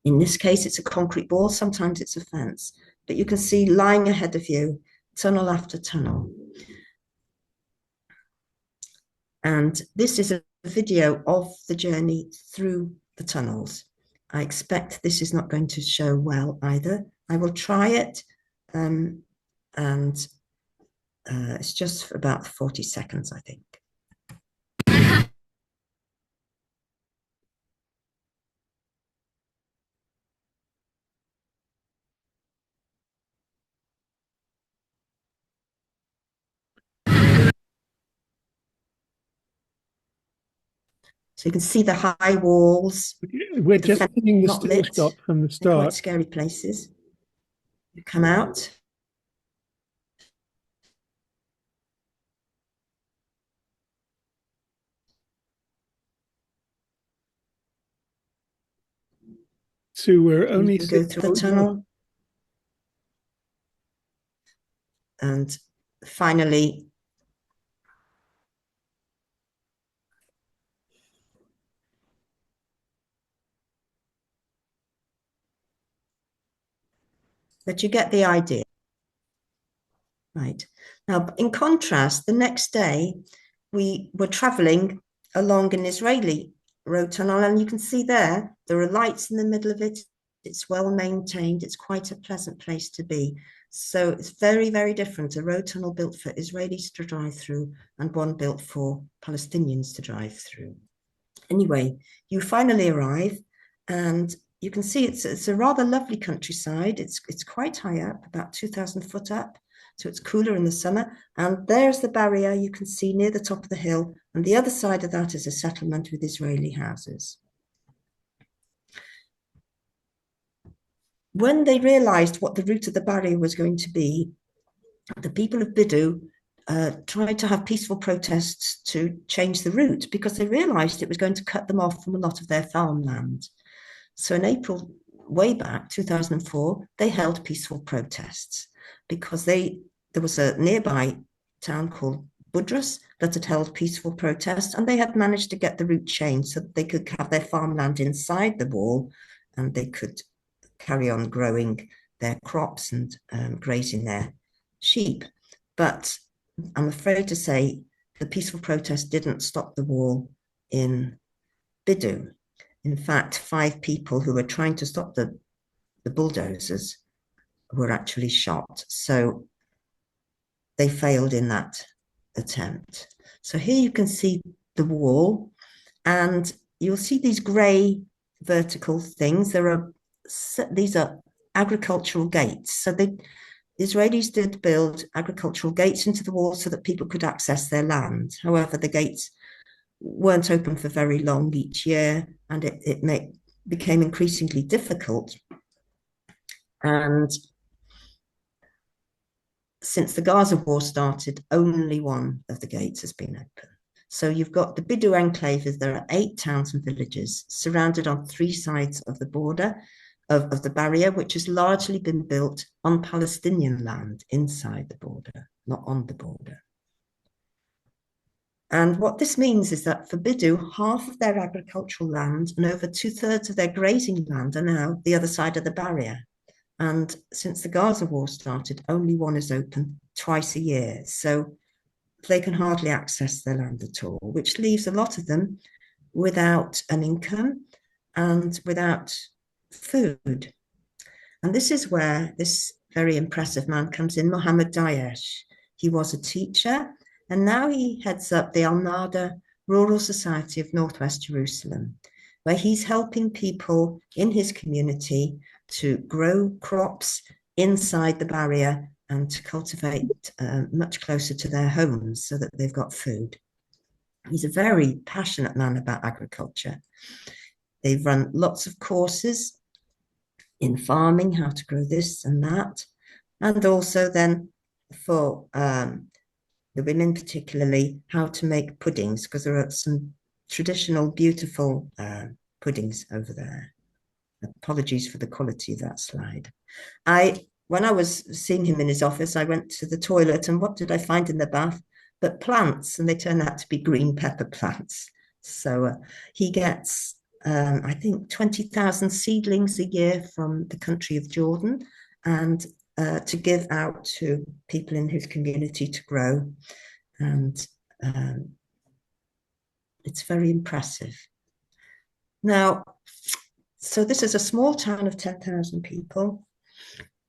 in this case, it's a concrete wall, sometimes it's a fence, but you can see lying ahead of you, tunnel after tunnel. And this is a video of the journey through the tunnels. I expect this is not going to show well either. I will try it, and it's just for about 40 seconds, I think. So you can see the high walls. We're just seeing the still shot from the They're quite start. scary places. You come out. So we're only You go through the tunnel. And finally, but you get the idea. Right. Now, in contrast, the next day, we were traveling along an Israeli road tunnel, and you can see there are lights in the middle of it. It's well maintained. It's quite a pleasant place to be. So it's very, very different. A road tunnel built for Israelis to drive through and one built for Palestinians to drive through. Anyway, you finally arrive, and you can see it's a rather lovely countryside. It's quite high up, about 2,000 foot up. So it's cooler in the summer. And there's the barrier you can see near the top of the hill. And the other side of that is a settlement with Israeli houses. When they realized what the route of the barrier was going to be, the people of Biddu tried to have peaceful protests to change the route because they realized it was going to cut them off from a lot of their farmland. So in April, way back, 2004, they held peaceful protests because there was a nearby town called Budrus that had held peaceful protests, and they had managed to get the route changed so that they could have their farmland inside the wall and they could carry on growing their crops and grazing their sheep. But I'm afraid to say the peaceful protest didn't stop the wall in Biddu. In fact, 5 people who were trying to stop the bulldozers were actually shot. So they failed in that attempt. So here you can see the wall, and you'll see these grey vertical things. These are agricultural gates. So the Israelis did build agricultural gates into the wall so that people could access their land. However, the gates weren't open for very long each year, and it became increasingly difficult. And since the Gaza war started, only one of the gates has been open. So you've got the Biddu enclaves. There are 8 towns and villages surrounded on 3 sides of the border of the barrier, which has largely been built on Palestinian land inside the border, not on the border. And what this means is that for Biddu, half of their agricultural land and over 2/3 of their grazing land are now the other side of the barrier. And since the Gaza war started, only one is open twice a year. So they can hardly access their land at all, which leaves a lot of them without an income and without food. And this is where this very impressive man comes in, Mohammed Daesh. He was a teacher, and now he heads up the Al-Nada Rural Society of Northwest Jerusalem, where he's helping people in his community to grow crops inside the barrier and to cultivate much closer to their homes so that they've got food. He's a very passionate man about agriculture. They've run lots of courses in farming, how to grow this and that, and also then for the women particularly, how to make puddings, because there are some traditional, beautiful puddings over there. Apologies for the quality of that slide. When I was seeing him in his office, I went to the toilet, and what did I find in the bath? But plants, and they turned out to be green pepper plants. So he gets, I think, 20,000 seedlings a year from the country of Jordan, and to give out to people in his community to grow. And it's very impressive. Now, so this is a small town of 10,000 people.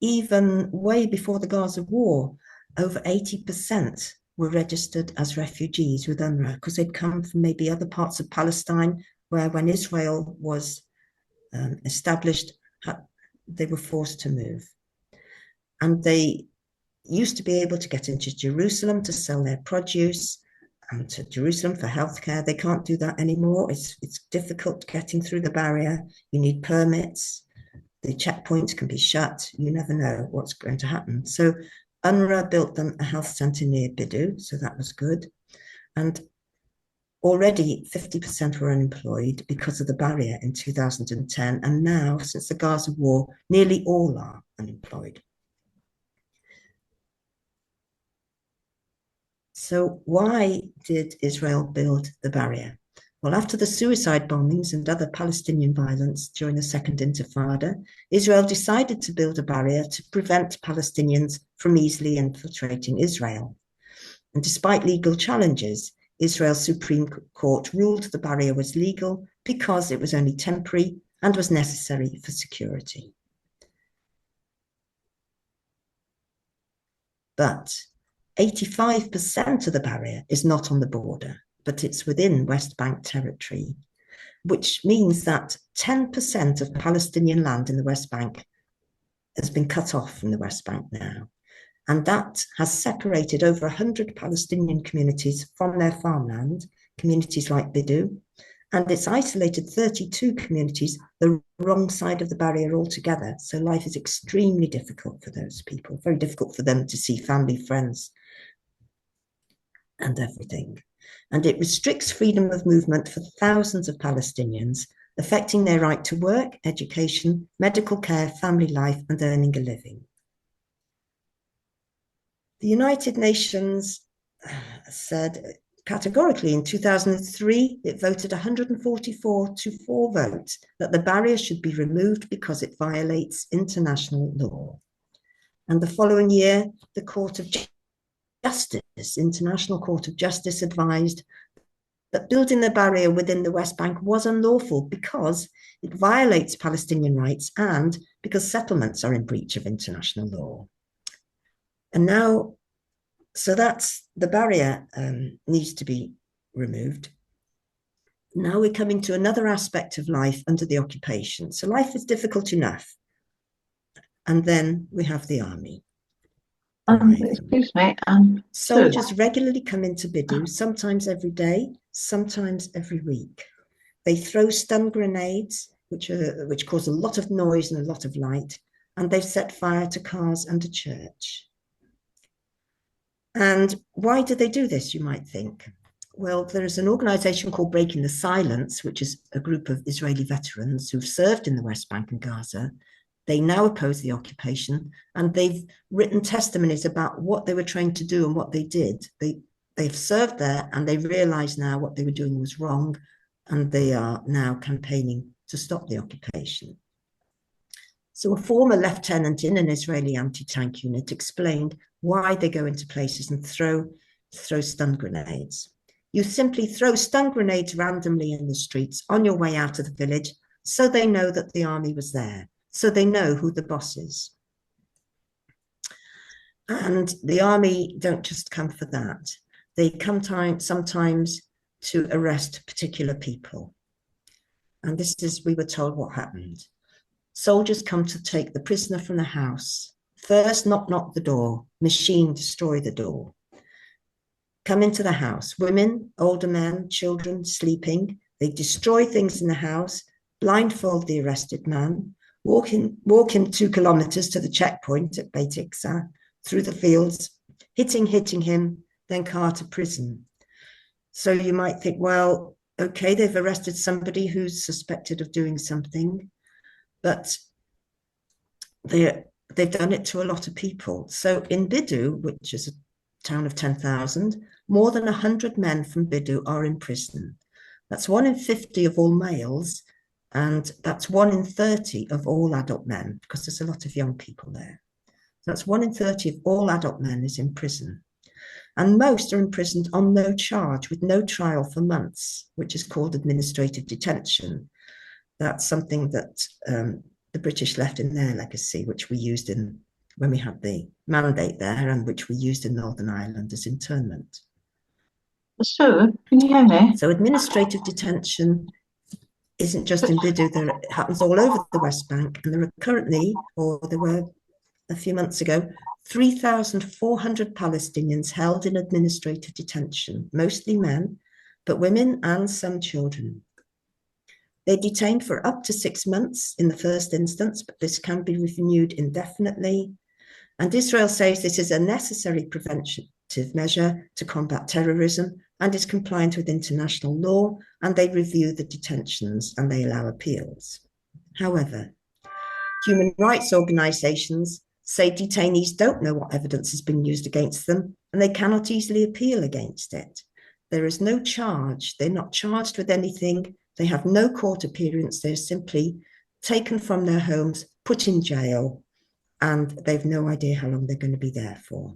Even way before the Gaza war, over 80% were registered as refugees with UNRWA, because they'd come from maybe other parts of Palestine, where when Israel was established, they were forced to move. And they used to be able to get into Jerusalem to sell their produce, and to Jerusalem for healthcare. They can't do that anymore. It's difficult getting through the barrier. You need permits. The checkpoints can be shut. You never know what's going to happen. So UNRWA built them a health centre near Bidu, so that was good. And already 50% were unemployed because of the barrier in 2010. And now, since the Gaza war, nearly all are unemployed. So why did Israel build the barrier? Well, after the suicide bombings and other Palestinian violence during the Second Intifada, Israel decided to build a barrier to prevent Palestinians from easily infiltrating Israel. And despite legal challenges, Israel's Supreme Court ruled the barrier was legal because it was only temporary and was necessary for security. But 85% of the barrier is not on the border, but it's within West Bank territory, which means that 10% of Palestinian land in the West Bank has been cut off from the West Bank now. And that has separated over 100 Palestinian communities from their farmland, communities like Bidu, and it's isolated 32 communities the wrong side of the barrier altogether. So life is extremely difficult for those people, very difficult for them to see family, friends, and everything. And it restricts freedom of movement for thousands of Palestinians, affecting their right to work, education, medical care, family life, and earning a living. The United Nations said categorically in 2003, it voted 144 to 4 votes that the barrier should be removed because it violates international law. And the following year, the Court of Justice, International Court of Justice, advised that building the barrier within the West Bank was unlawful because it violates Palestinian rights and because settlements are in breach of international law. And now, so that's the barrier needs to be removed. Now we're coming to another aspect of life under the occupation. So life is difficult enough. And then we have the army. Excuse me. Soldiers regularly come into Bidu, sometimes every day, sometimes every week. They throw stun grenades, which cause a lot of noise and a lot of light, and they've set fire to cars and a church. And why do they do this, you might think? Well, there's an organization called Breaking the Silence, which is a group of Israeli veterans who've served in the West Bank and Gaza. They now oppose the occupation, and they've written testimonies about what they were trained to do and what they did. They've served there, and they realize now what they were doing was wrong, and they are now campaigning to stop the occupation. So a former lieutenant in an Israeli anti-tank unit explained why they go into places and throw stun grenades. You simply throw stun grenades randomly in the streets on your way out of the village, so they know that the army was there, so they know who the boss is. And the army don't just come for that. They come sometimes to arrest particular people. And this is, we were told, what happened. Soldiers come to take the prisoner from the house, First, knock the door, machine destroy the door. Come into the house, women, older men, children sleeping. They destroy things in the house, blindfold the arrested man, walk him 2 kilometers to the checkpoint at Beit Iksa, through the fields, hitting him, then car to prison. So you might think, well, okay, they've arrested somebody who's suspected of doing something, but they've done it to a lot of people. So in Bidu, which is a town of 10,000, more than 100 men from Bidu are in prison. That's 1 in 50 of all males, and that's 1 in 30 of all adult men, because there's a lot of young people there. So that's 1 in 30 of all adult men is in prison. And most are imprisoned on no charge, with no trial for months, which is called administrative detention. That's something that the British left in their legacy, which we used in when we had the mandate there, and which we used in Northern Ireland as internment. Sue, can you hear me? So administrative detention isn't just in Bidu, it happens all over the West Bank, and there are currently, or there were a few months ago, 3,400 Palestinians held in administrative detention, mostly men, but women and some children. They're detained for up to 6 months in the first instance, but this can be renewed indefinitely. And Israel says this is a necessary preventative measure to combat terrorism and is compliant with international law, and they review the detentions and they allow appeals. However, human rights organizations say detainees don't know what evidence has been used against them, and they cannot easily appeal against it. There is no charge. They're not charged with anything. They have no court appearance. They're simply taken from their homes, put in jail, and they've no idea how long they're going to be there for.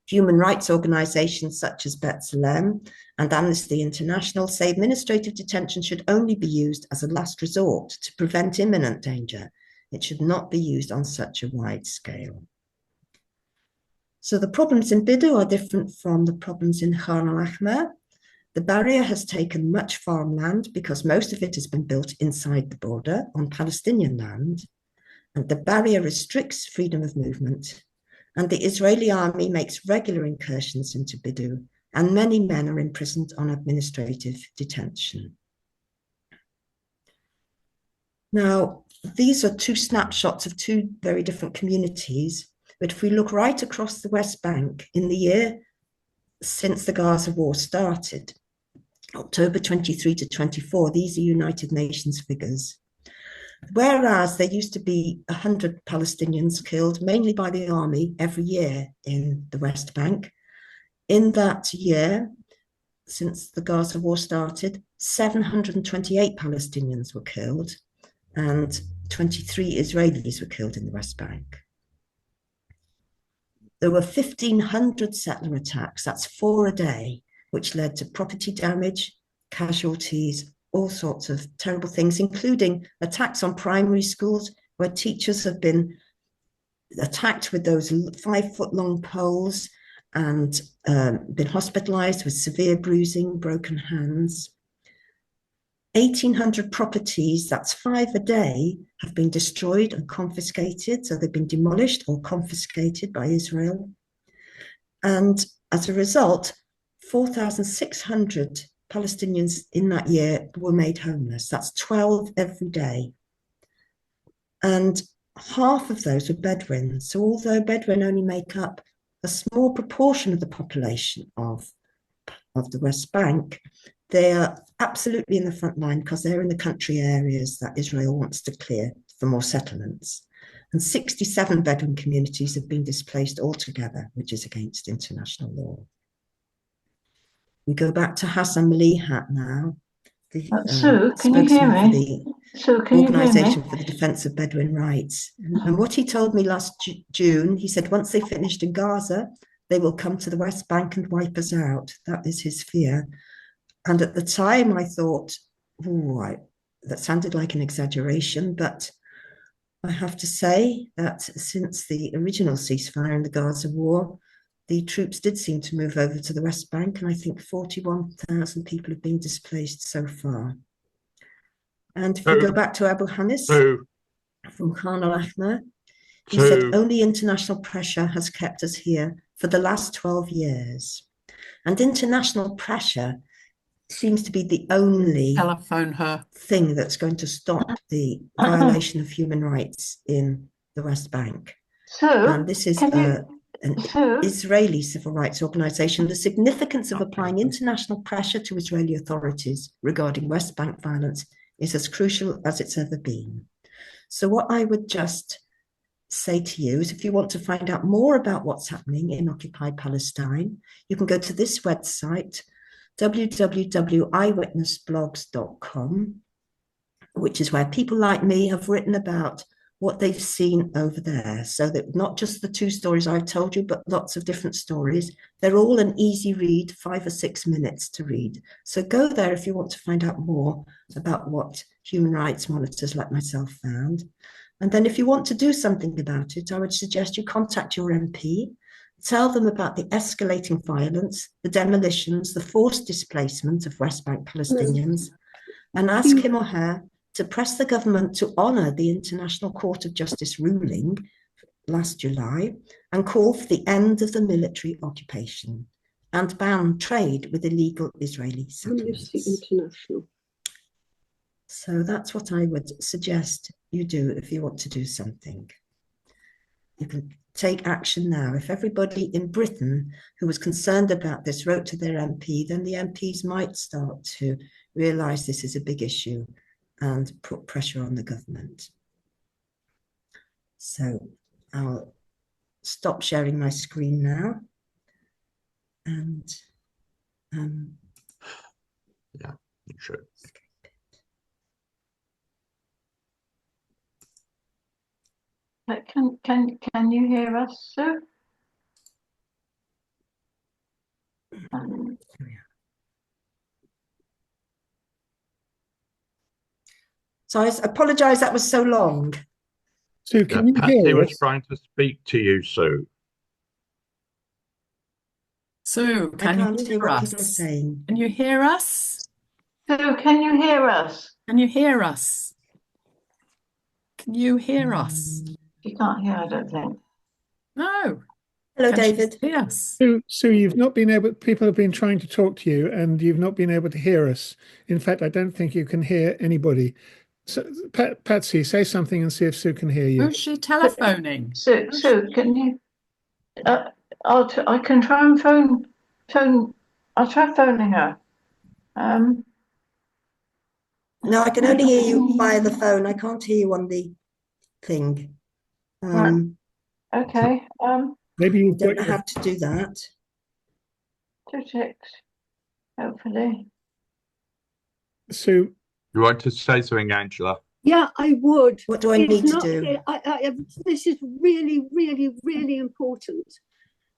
Human rights organizations such as B'Tselem and Amnesty International say administrative detention should only be used as a last resort to prevent imminent danger. It should not be used on such a wide scale. So the problems in Bidu are different from the problems in Khan al-Ahmar. The barrier has taken much farmland because most of it has been built inside the border on Palestinian land, and the barrier restricts freedom of movement. And the Israeli army makes regular incursions into Bidu, and many men are imprisoned on administrative detention. Now, these are 2 snapshots of 2 very different communities, but if we look right across the West Bank in the year since the Gaza war started, October 23 to 24, these are United Nations figures. Whereas there used to be 100 Palestinians killed, mainly by the army, every year in the West Bank, in that year, since the Gaza war started, 728 Palestinians were killed, and 23 Israelis were killed in the West Bank. There were 1,500 settler attacks, that's 4 a day, which led to property damage, casualties, all sorts of terrible things, including attacks on primary schools where teachers have been attacked with those 5-foot-long poles and been hospitalized with severe bruising, broken hands. 1,800 properties, that's 5 a day, have been destroyed and confiscated. So they've been demolished or confiscated by Israel. And as a result, 4,600 Palestinians in that year were made homeless. That's 12 every day. And half of those were Bedouins. So although Bedouin only make up a small proportion of the population of the West Bank, they are absolutely in the front line because they're in the country areas that Israel wants to clear for more settlements. And 67 Bedouin communities have been displaced altogether, which is against international law. We go back to Hassan Malihat now, the Sue, can you hear spokesman me? for the Organisation for the Defence of Bedouin Rights. And what he told me last June, he said once they finished in Gaza, they will come to the West Bank and wipe us out. That is his fear. And at the time I thought, that sounded like an exaggeration, but I have to say that since the original ceasefire in the Gaza war, the troops did seem to move over to the West Bank, and I think 41,000 people have been displaced so far. And if we go back to Abu Hanis from Khan al-Ahmar, He said, only international pressure has kept us here for the last 12 years. And international pressure seems to be the only thing that's going to stop the violation of human rights in the West Bank. And this is an Israeli civil rights organization. The significance of applying international pressure to Israeli authorities regarding West Bank violence is as crucial as it's ever been. So what I would just say to you is, if you want to find out more about what's happening in occupied Palestine, you can go to this website, www.eyewitnessblogs.com, which is where people like me have written about what they've seen over there. So that not just the 2 stories I've told you, but lots of different stories. They're all an easy read, 5 or 6 minutes to read. So go there if you want to find out more about what human rights monitors like myself found. And then if you want to do something about it, I would suggest you contact your MP, tell them about the escalating violence, the demolitions, the forced displacement of West Bank Palestinians, and ask him or her to press the government to honour the International Court of Justice ruling last July and call for the end of the military occupation and ban trade with illegal Israeli settlements. International. So that's what I would suggest you do if you want to do something. You can take action now. If everybody in Britain who was concerned about this wrote to their MP, then the MPs might start to realise this is a big issue and put pressure on the government. So I'll stop sharing my screen now. And yeah, you should. Can you hear us, Sue? So I apologise that was so long. Sue, can you Patsy hear was us? trying to speak to you, Sue. Sue, I can can't you hear hear what people are us? saying. Can you hear us? Sue, can you hear us? Can you hear us? Can you hear us? You can't hear, I don't think. No. Hello, Can she David. see us? Sue, you've not been able, people have been trying to talk to you and you've not been able to hear us. In fact, I don't think you can hear anybody. So, Patsy, say something and see if Sue can hear you. Who's she telephoning? Sue, can you? I can try and phone. I'll try phoning her. No, I can only hear you via the phone. I can't hear you on the thing. Right. Okay. Maybe I you've don't got know how to do that. 2 ticks. Hopefully. Sue. You want to say something, Angela? Yeah, I would. What do I need to do? This is really, really, really important.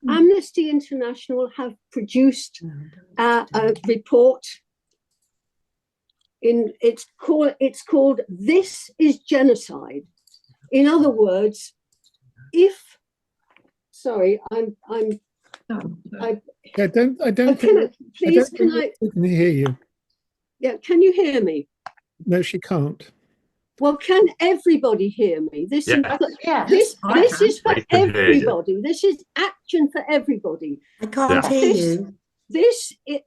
Amnesty International have produced a report. It's called "This is Genocide." In other words, I don't think I can hear you. Yeah, can you hear me? No, she can't. Well, can everybody hear me? This is for everybody. This is action for everybody. I can't hear you.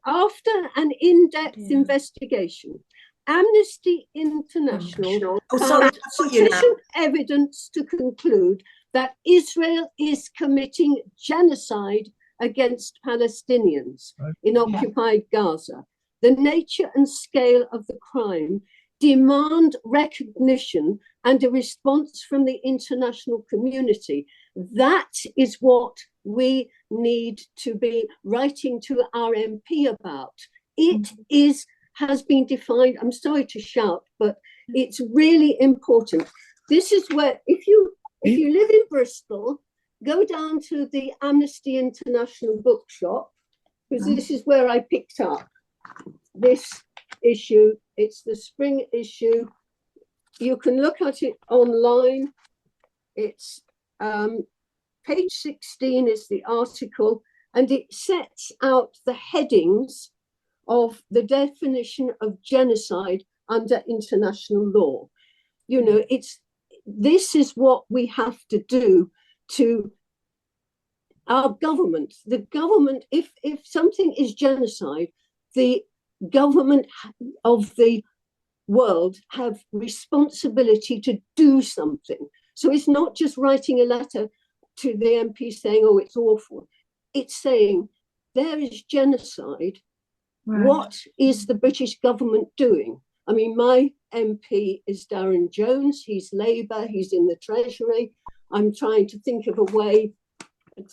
After an in-depth investigation, Amnesty International found sufficient evidence to conclude that Israel is committing genocide against Palestinians in occupied Gaza. The nature and scale of the crime demand recognition and a response from the international community. That is what we need to be writing to our MP about. It has been defined, I'm sorry to shout, but it's really important. This is where, if you live in Bristol, go down to the Amnesty International bookshop, because this is where I picked up this issue. It's the spring issue. You can look at it online. It's page 16 is the article, and it sets out the headings of the definition of genocide under international law. You know, this is what we have to do to our government. The government, if something is genocide, the government of the world have responsibility to do something. So it's not just writing a letter to the MP saying, oh, it's awful. It's saying there is genocide. Right. What is the British government doing? I mean, my MP is Darren Jones. He's Labour. He's in the Treasury. I'm trying to think of a way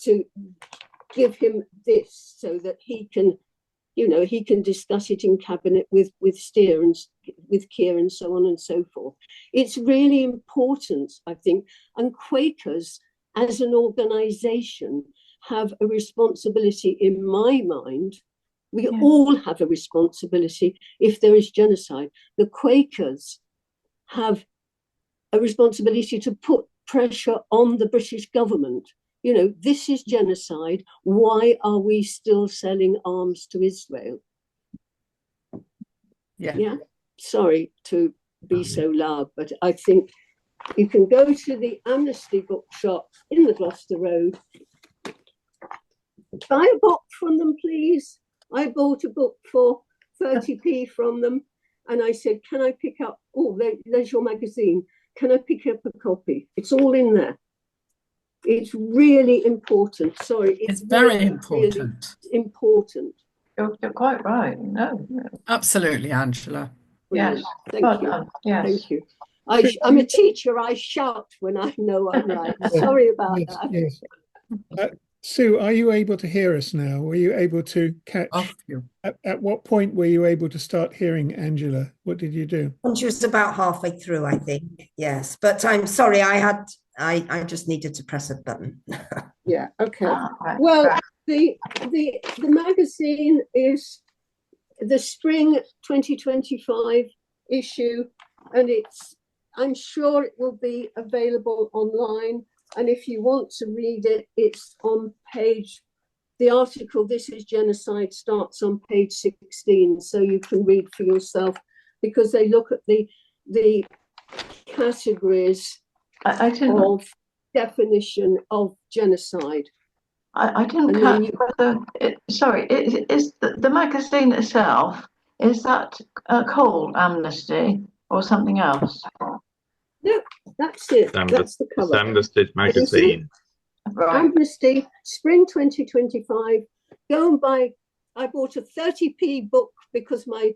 to give him this so that he can, you know, he can discuss it in cabinet with Steer and with Keir and so on and so forth. It's really important, I think. And Quakers, as an organisation, have a responsibility, in my mind. We all have a responsibility if there is genocide. The Quakers have a responsibility to put pressure on the British government. You know, this is genocide. Why are we still selling arms to Israel? Yeah. Sorry to be so loud, but I think you can go to the Amnesty bookshop in the Gloucester Road. Buy a book from them, please. I bought a book for 30p from them, and I said, can I pick up, oh, there's your magazine. Can I pick up a copy? It's all in there. It's really important. Sorry. It's very important. Really important. You're quite right. No. Absolutely, Angela. Brilliant. Yes. Thank you. Yes. Thank you. I'm a teacher. I shout when I know I'm right. Sorry about that. Yes. Sue, are you able to hear us now? Were you able to catch? At what point were you able to start hearing Angela? What did you do? And she was about halfway through, I think. Yes, but I'm sorry. I just needed to press a button. Yeah. Okay. Well, the magazine is the spring 2025 issue, and I'm sure it will be available online. And if you want to read it, it's on the article, This is Genocide, starts on page 16. So you can read for yourself, because they look at the categories of definition of genocide. I didn't catch whether, sorry, is the magazine itself, is that called Amnesty or something else? No, that's it. That's the cover. Amnesty magazine. Right. Amnesty, spring 2025. Go and buy. I bought a 30p book because my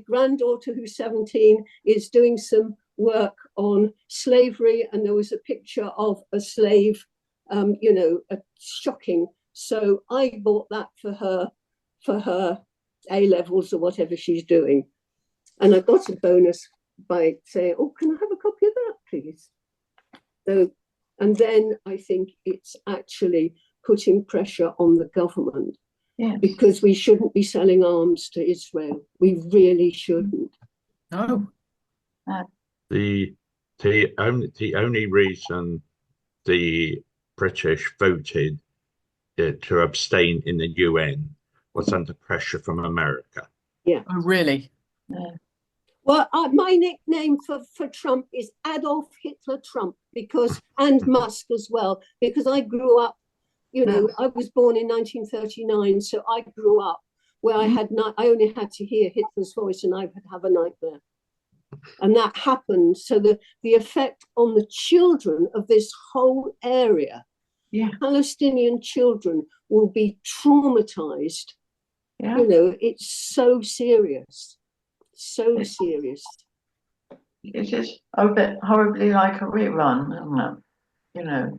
granddaughter, who's 17, is doing some work on slavery, and there was a picture of a slave, shocking. So I bought that for her A-levels or whatever she's doing. And I got a bonus by saying, oh, can I have a copy of that, please? So, and then I think it's actually putting pressure on the government, because we shouldn't be selling arms to Israel. We really shouldn't. No. The only reason the British voted to abstain in the UN was under pressure from America. Yeah. Oh, really? Yeah. Well, my nickname for Trump is Adolf Hitler Trump, and Musk as well, because I grew up, I was born in 1939, so I grew up where I only had to hear Hitler's voice and I would have a nightmare. And that happened. So the effect on the children of this whole area, Palestinian children, will be traumatized. Yeah. It's so serious. So serious. It's just a bit horribly like a rerun, isn't it?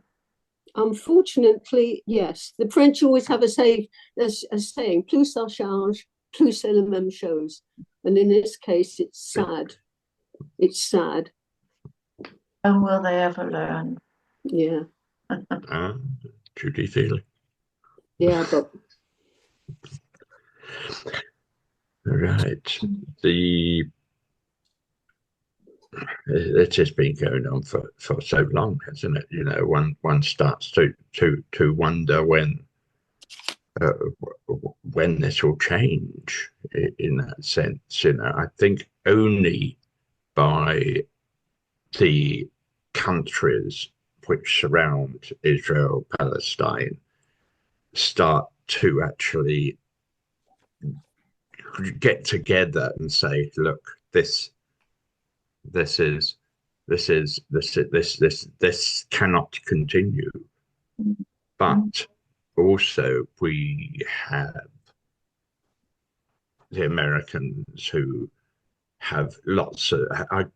Unfortunately, yes. The French always have a saying, plus ça change, plus c'est la même chose. And in this case, it's sad. It's sad. And will they ever learn? Yeah. Judy feeling. Yeah, but... Right. It has been going on for so long, hasn't it? One starts to wonder when this will change in that sense. I think only by the countries which surround Israel, Palestine, start to actually get together and say, look, this cannot continue. But also we have the Americans who are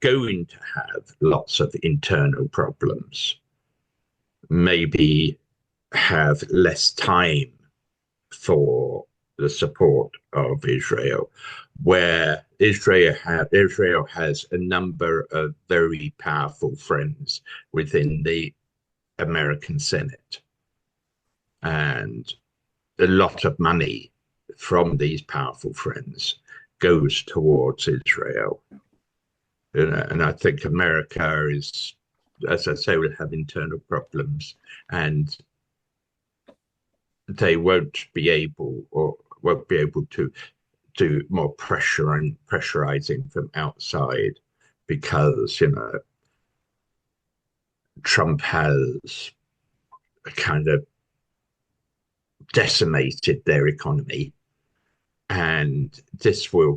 going to have lots of internal problems, maybe have less time for the support of Israel, where Israel has a number of very powerful friends within the American Senate, and a lot of money from these powerful friends goes towards Israel. And I think America is, as I say, will have internal problems, and they won't be able to do more pressure and pressurizing from outside, because Trump has kind of decimated their economy, and this will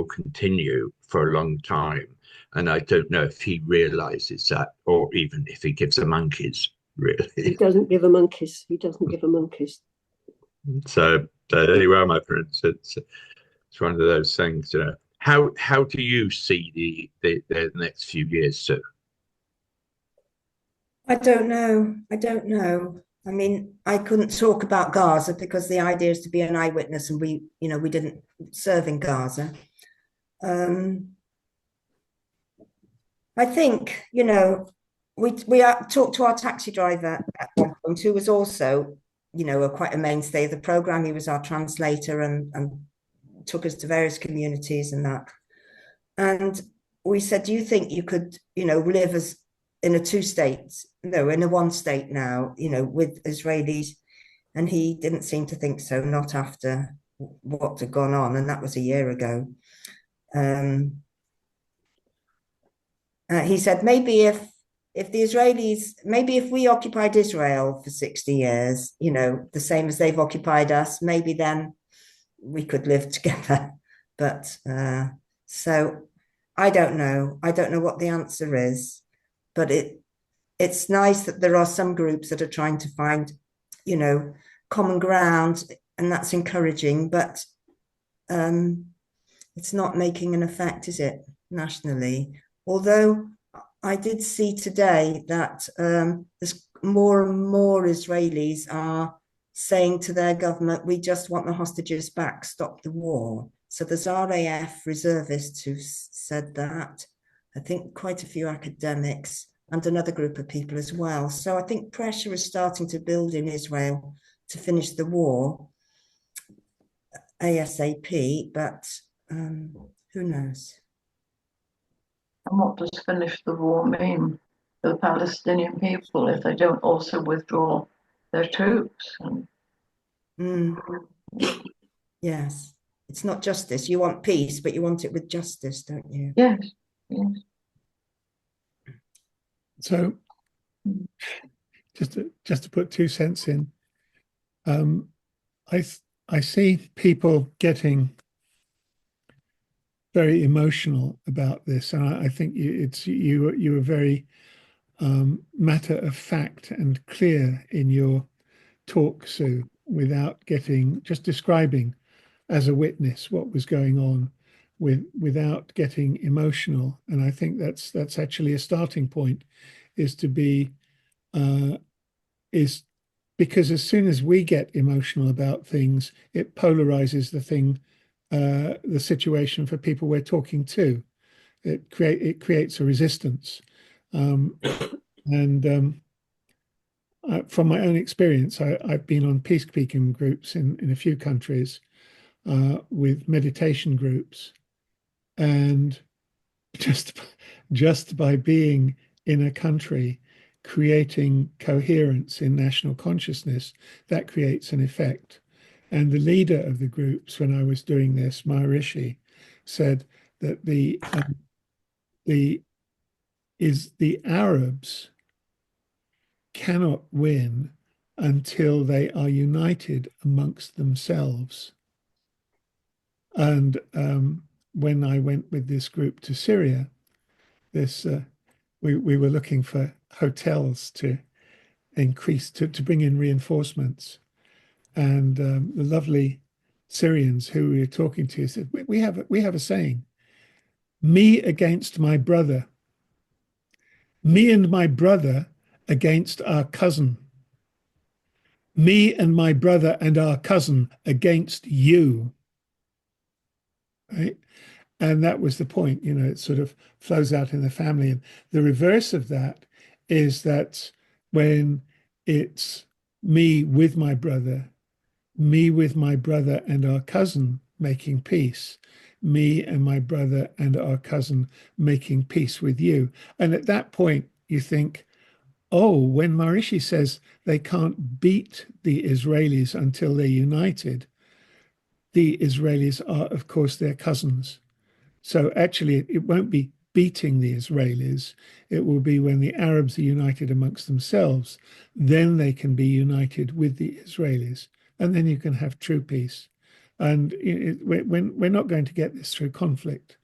continue for a long time. And I don't know if he realizes that, or even if he gives a monkeys. Really, he doesn't give a monkeys. He doesn't give a monkeys. So anyway, my friends, it's one of those things. How do you see the next few years, Sue? I don't know. I mean, I couldn't talk about Gaza because the idea is to be an eyewitness, and we didn't serve in Gaza. I think, we talked to our taxi driver at one point, who was also, quite a mainstay of the program. He was our translator and took us to various communities and that. And we said, do you think you could, live as in a in a one state now, with Israelis? And he didn't seem to think so, not after what had gone on. And that was a year ago. He said, maybe if the Israelis, maybe if we occupied Israel for 60 years, the same as they've occupied us, maybe then we could live together. But so I don't know. I don't know what the answer is, but it's nice that there are some groups that are trying to find, common ground, and that's encouraging, but it's not making an effect, is it, nationally? Although I did see today that there's more and more Israelis are saying to their government, we just want the hostages back, stop the war. So there's RAF reservists who've said that. I think quite a few academics and another group of people as well. So I think pressure is starting to build in Israel to finish the war ASAP, but who knows? And what does finish the war mean for the Palestinian people if they don't also withdraw their troops? Yes, it's not justice. You want peace, but you want it with justice, don't you? Yes. So, just to put 2 cents in, I see people getting very emotional about this, and I think you were very matter of fact and clear in your talk, Sue, without just describing as a witness what was going on, without getting emotional. And I think that's actually a starting point, is because as soon as we get emotional about things, it polarizes the situation for people we're talking to. It creates a resistance. From my own experience, I've been on peacekeeping groups in a few countries, with meditation groups, and just by being in a country, creating coherence in national consciousness, that creates an effect. And the leader of the groups, when I was doing this, Maharishi, said that the is the Arabs cannot win until they are united amongst themselves. And when I went with this group to Syria, we were looking for hotels to increase, to bring in reinforcements. And the lovely Syrians who we were talking to said, we have a saying, me against my brother, me and my brother against our cousin, me and my brother and our cousin against you, right? And that was the point, you know, it sort of flows out in the family. And the reverse of that is that when it's me with my brother and our cousin making peace, me and my brother and our cousin making peace with you. And at that point, you think, oh, when Maharishi says they can't beat the Israelis until they're united, the Israelis are, of course, their cousins. So actually, it won't be beating the Israelis. It will be when the Arabs are united amongst themselves, then they can be united with the Israelis. And then you can have true peace. And we're not going to get this through conflict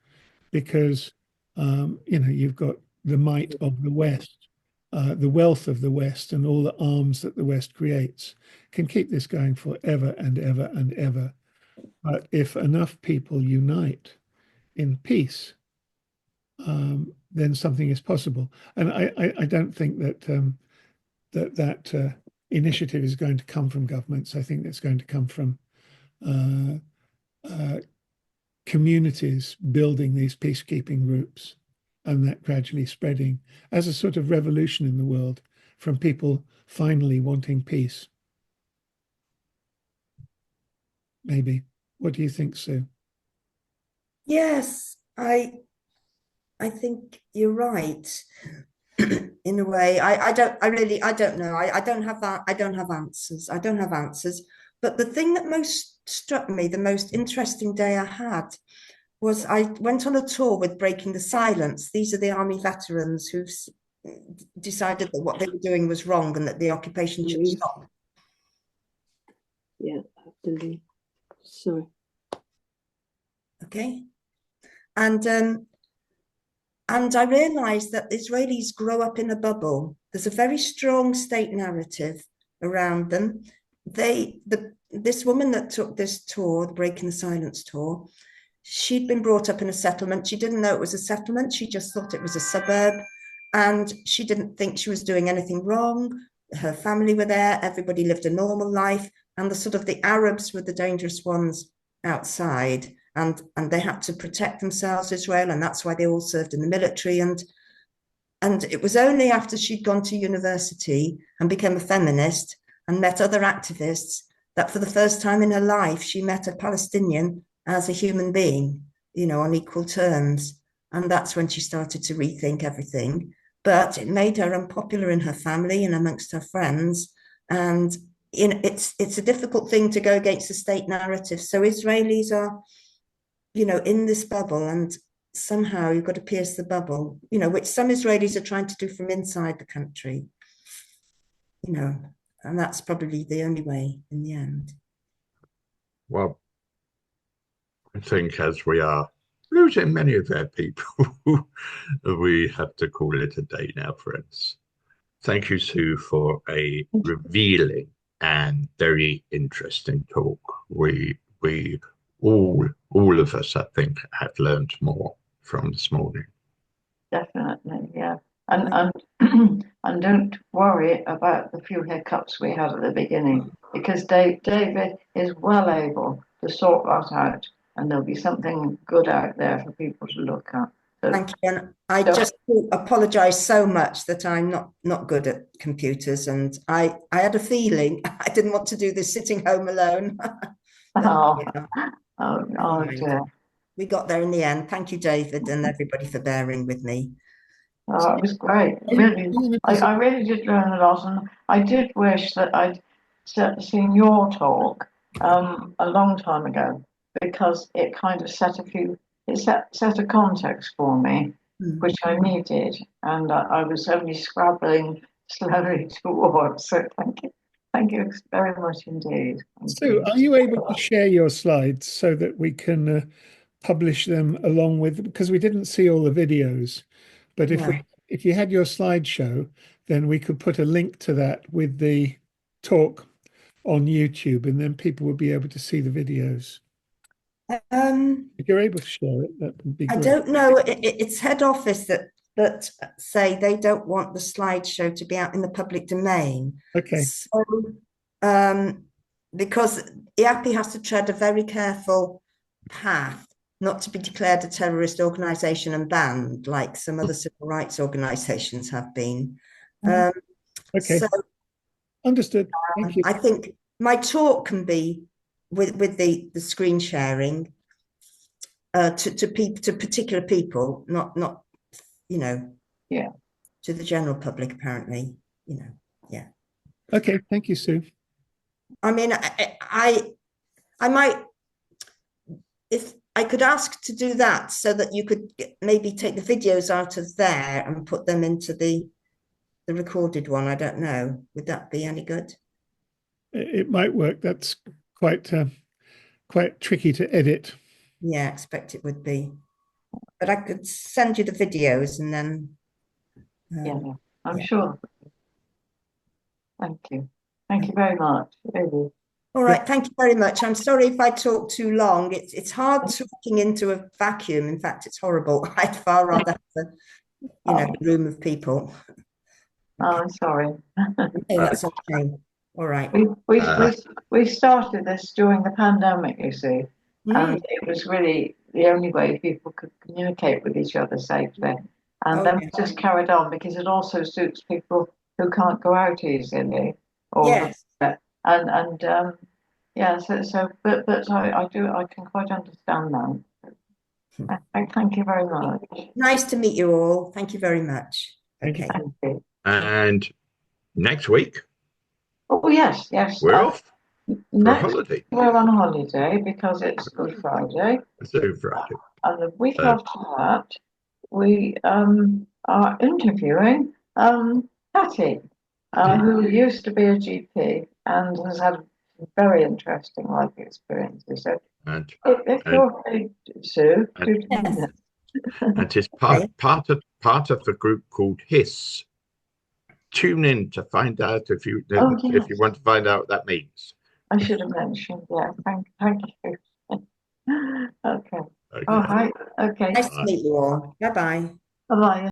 because, you know, you've got the might of the West, the wealth of the West and all the arms that the West creates can keep this going forever and ever and ever. But if enough people unite in peace, then something is possible. And I don't think that that initiative is going to come from governments. I think it's going to come from communities building these peacekeeping groups, and that gradually spreading as a sort of revolution in the world from people finally wanting peace. Maybe. What do you think, Sue? Yes, I think you're right. In a way, I don't know. I don't have answers. I don't have answers. But the thing that most struck me, the most interesting day I had, was I went on a tour with Breaking the Silence. These are the army veterans who've decided that what they were doing was wrong and that the occupation should stop. Yeah, absolutely. Sorry. Okay. And I realized that Israelis grow up in a bubble. There's a very strong state narrative around them. This woman that took this tour, the Breaking the Silence tour, she'd been brought up in a settlement. She didn't know it was a settlement. She just thought it was a suburb. And she didn't think she was doing anything wrong. Her family were there. Everybody lived a normal life. And the Arabs were the dangerous ones outside. And they had to protect themselves, Israel. And that's why they all served in the military. And it was only after she'd gone to university and became a feminist and met other activists that for the first time in her life, she met a Palestinian as a human being, you know, on equal terms. And that's when she started to rethink everything. But it made her unpopular in her family and amongst her friends. And it's a difficult thing to go against the state narrative. So Israelis are, you know, in this bubble, and somehow you've got to pierce the bubble, you know, which some Israelis are trying to do from inside the country, you know, and that's probably the only way in the end. Well, I think as we are losing many of their people, we have to call it a day now, friends. Thank you, Sue, for a revealing and very interesting talk. We all of us, I think, have learned more from this morning. Definitely, yeah. And and don't worry about the few hiccups we had at the beginning, because David is well able to sort that out, and there'll be something good out there for people to look at. So, thank you. And I just apologize so much that I'm not good at computers, and I had a feeling I didn't want to do this sitting home alone. Oh dear. We got there in the end. Thank you, David, and everybody for bearing with me. Oh, it was great. Really, I really did learn a lot, and I did wish that I'd seen your talk a long time ago, because it kind of set a context for me which I needed, and I was only scrabbling slowly towards. So thank you very much indeed. So, are you able to share your slides so that we can publish them along with? Because we didn't see all the videos, but if you had your slideshow, then we could put a link to that with the talk on YouTube, and then people would be able to see the videos. If you're able to share it, that would be great. I don't know. It's head office that say they don't want the slideshow to be out in the public domain. Okay. So, because EAPPI has to tread a very careful path not to be declared a terrorist organisation and banned, like some other civil rights organisations have been. Okay. So, understood. Thank you. I think my talk can be with the screen sharing to particular people, not to the general public, apparently, Okay, thank you, Sue. I mean, I might, if I could ask to do that so that you could maybe take the videos out of there and put them into the recorded one. I don't know. Would that be any good? It might work. That's quite tricky to edit. Yeah, I expect it would be. But I could send you the videos and then. I'm sure. Thank you. Thank you very much. Really. All right, thank you very much. I'm sorry if I talk too long. It's hard talking into a vacuum. In fact, it's horrible. I'd far rather have a room of people. Oh, I'm sorry. That's okay. All right. We started this during the pandemic, you see, and it was really the only way people could communicate with each other safely. And then we just carried on because it also suits people who can't go out easily. But I can quite understand that. Thank you very much. Nice to meet you all. Thank you very much. Okay. Thank you. And next week? Oh, yes. We're off for holiday. We're on holiday because it's Good Friday. It's Good Friday. And the week after that, we are interviewing Patty, who used to be a GP and has had very interesting life experiences. So if you're free, Sue, and it's part of a group called HISS. Tune in to find out if you want to find out what that means. I should have mentioned. Yeah, thank you. Okay. All right. Okay. Nice to meet you all. Bye-bye. Bye-bye.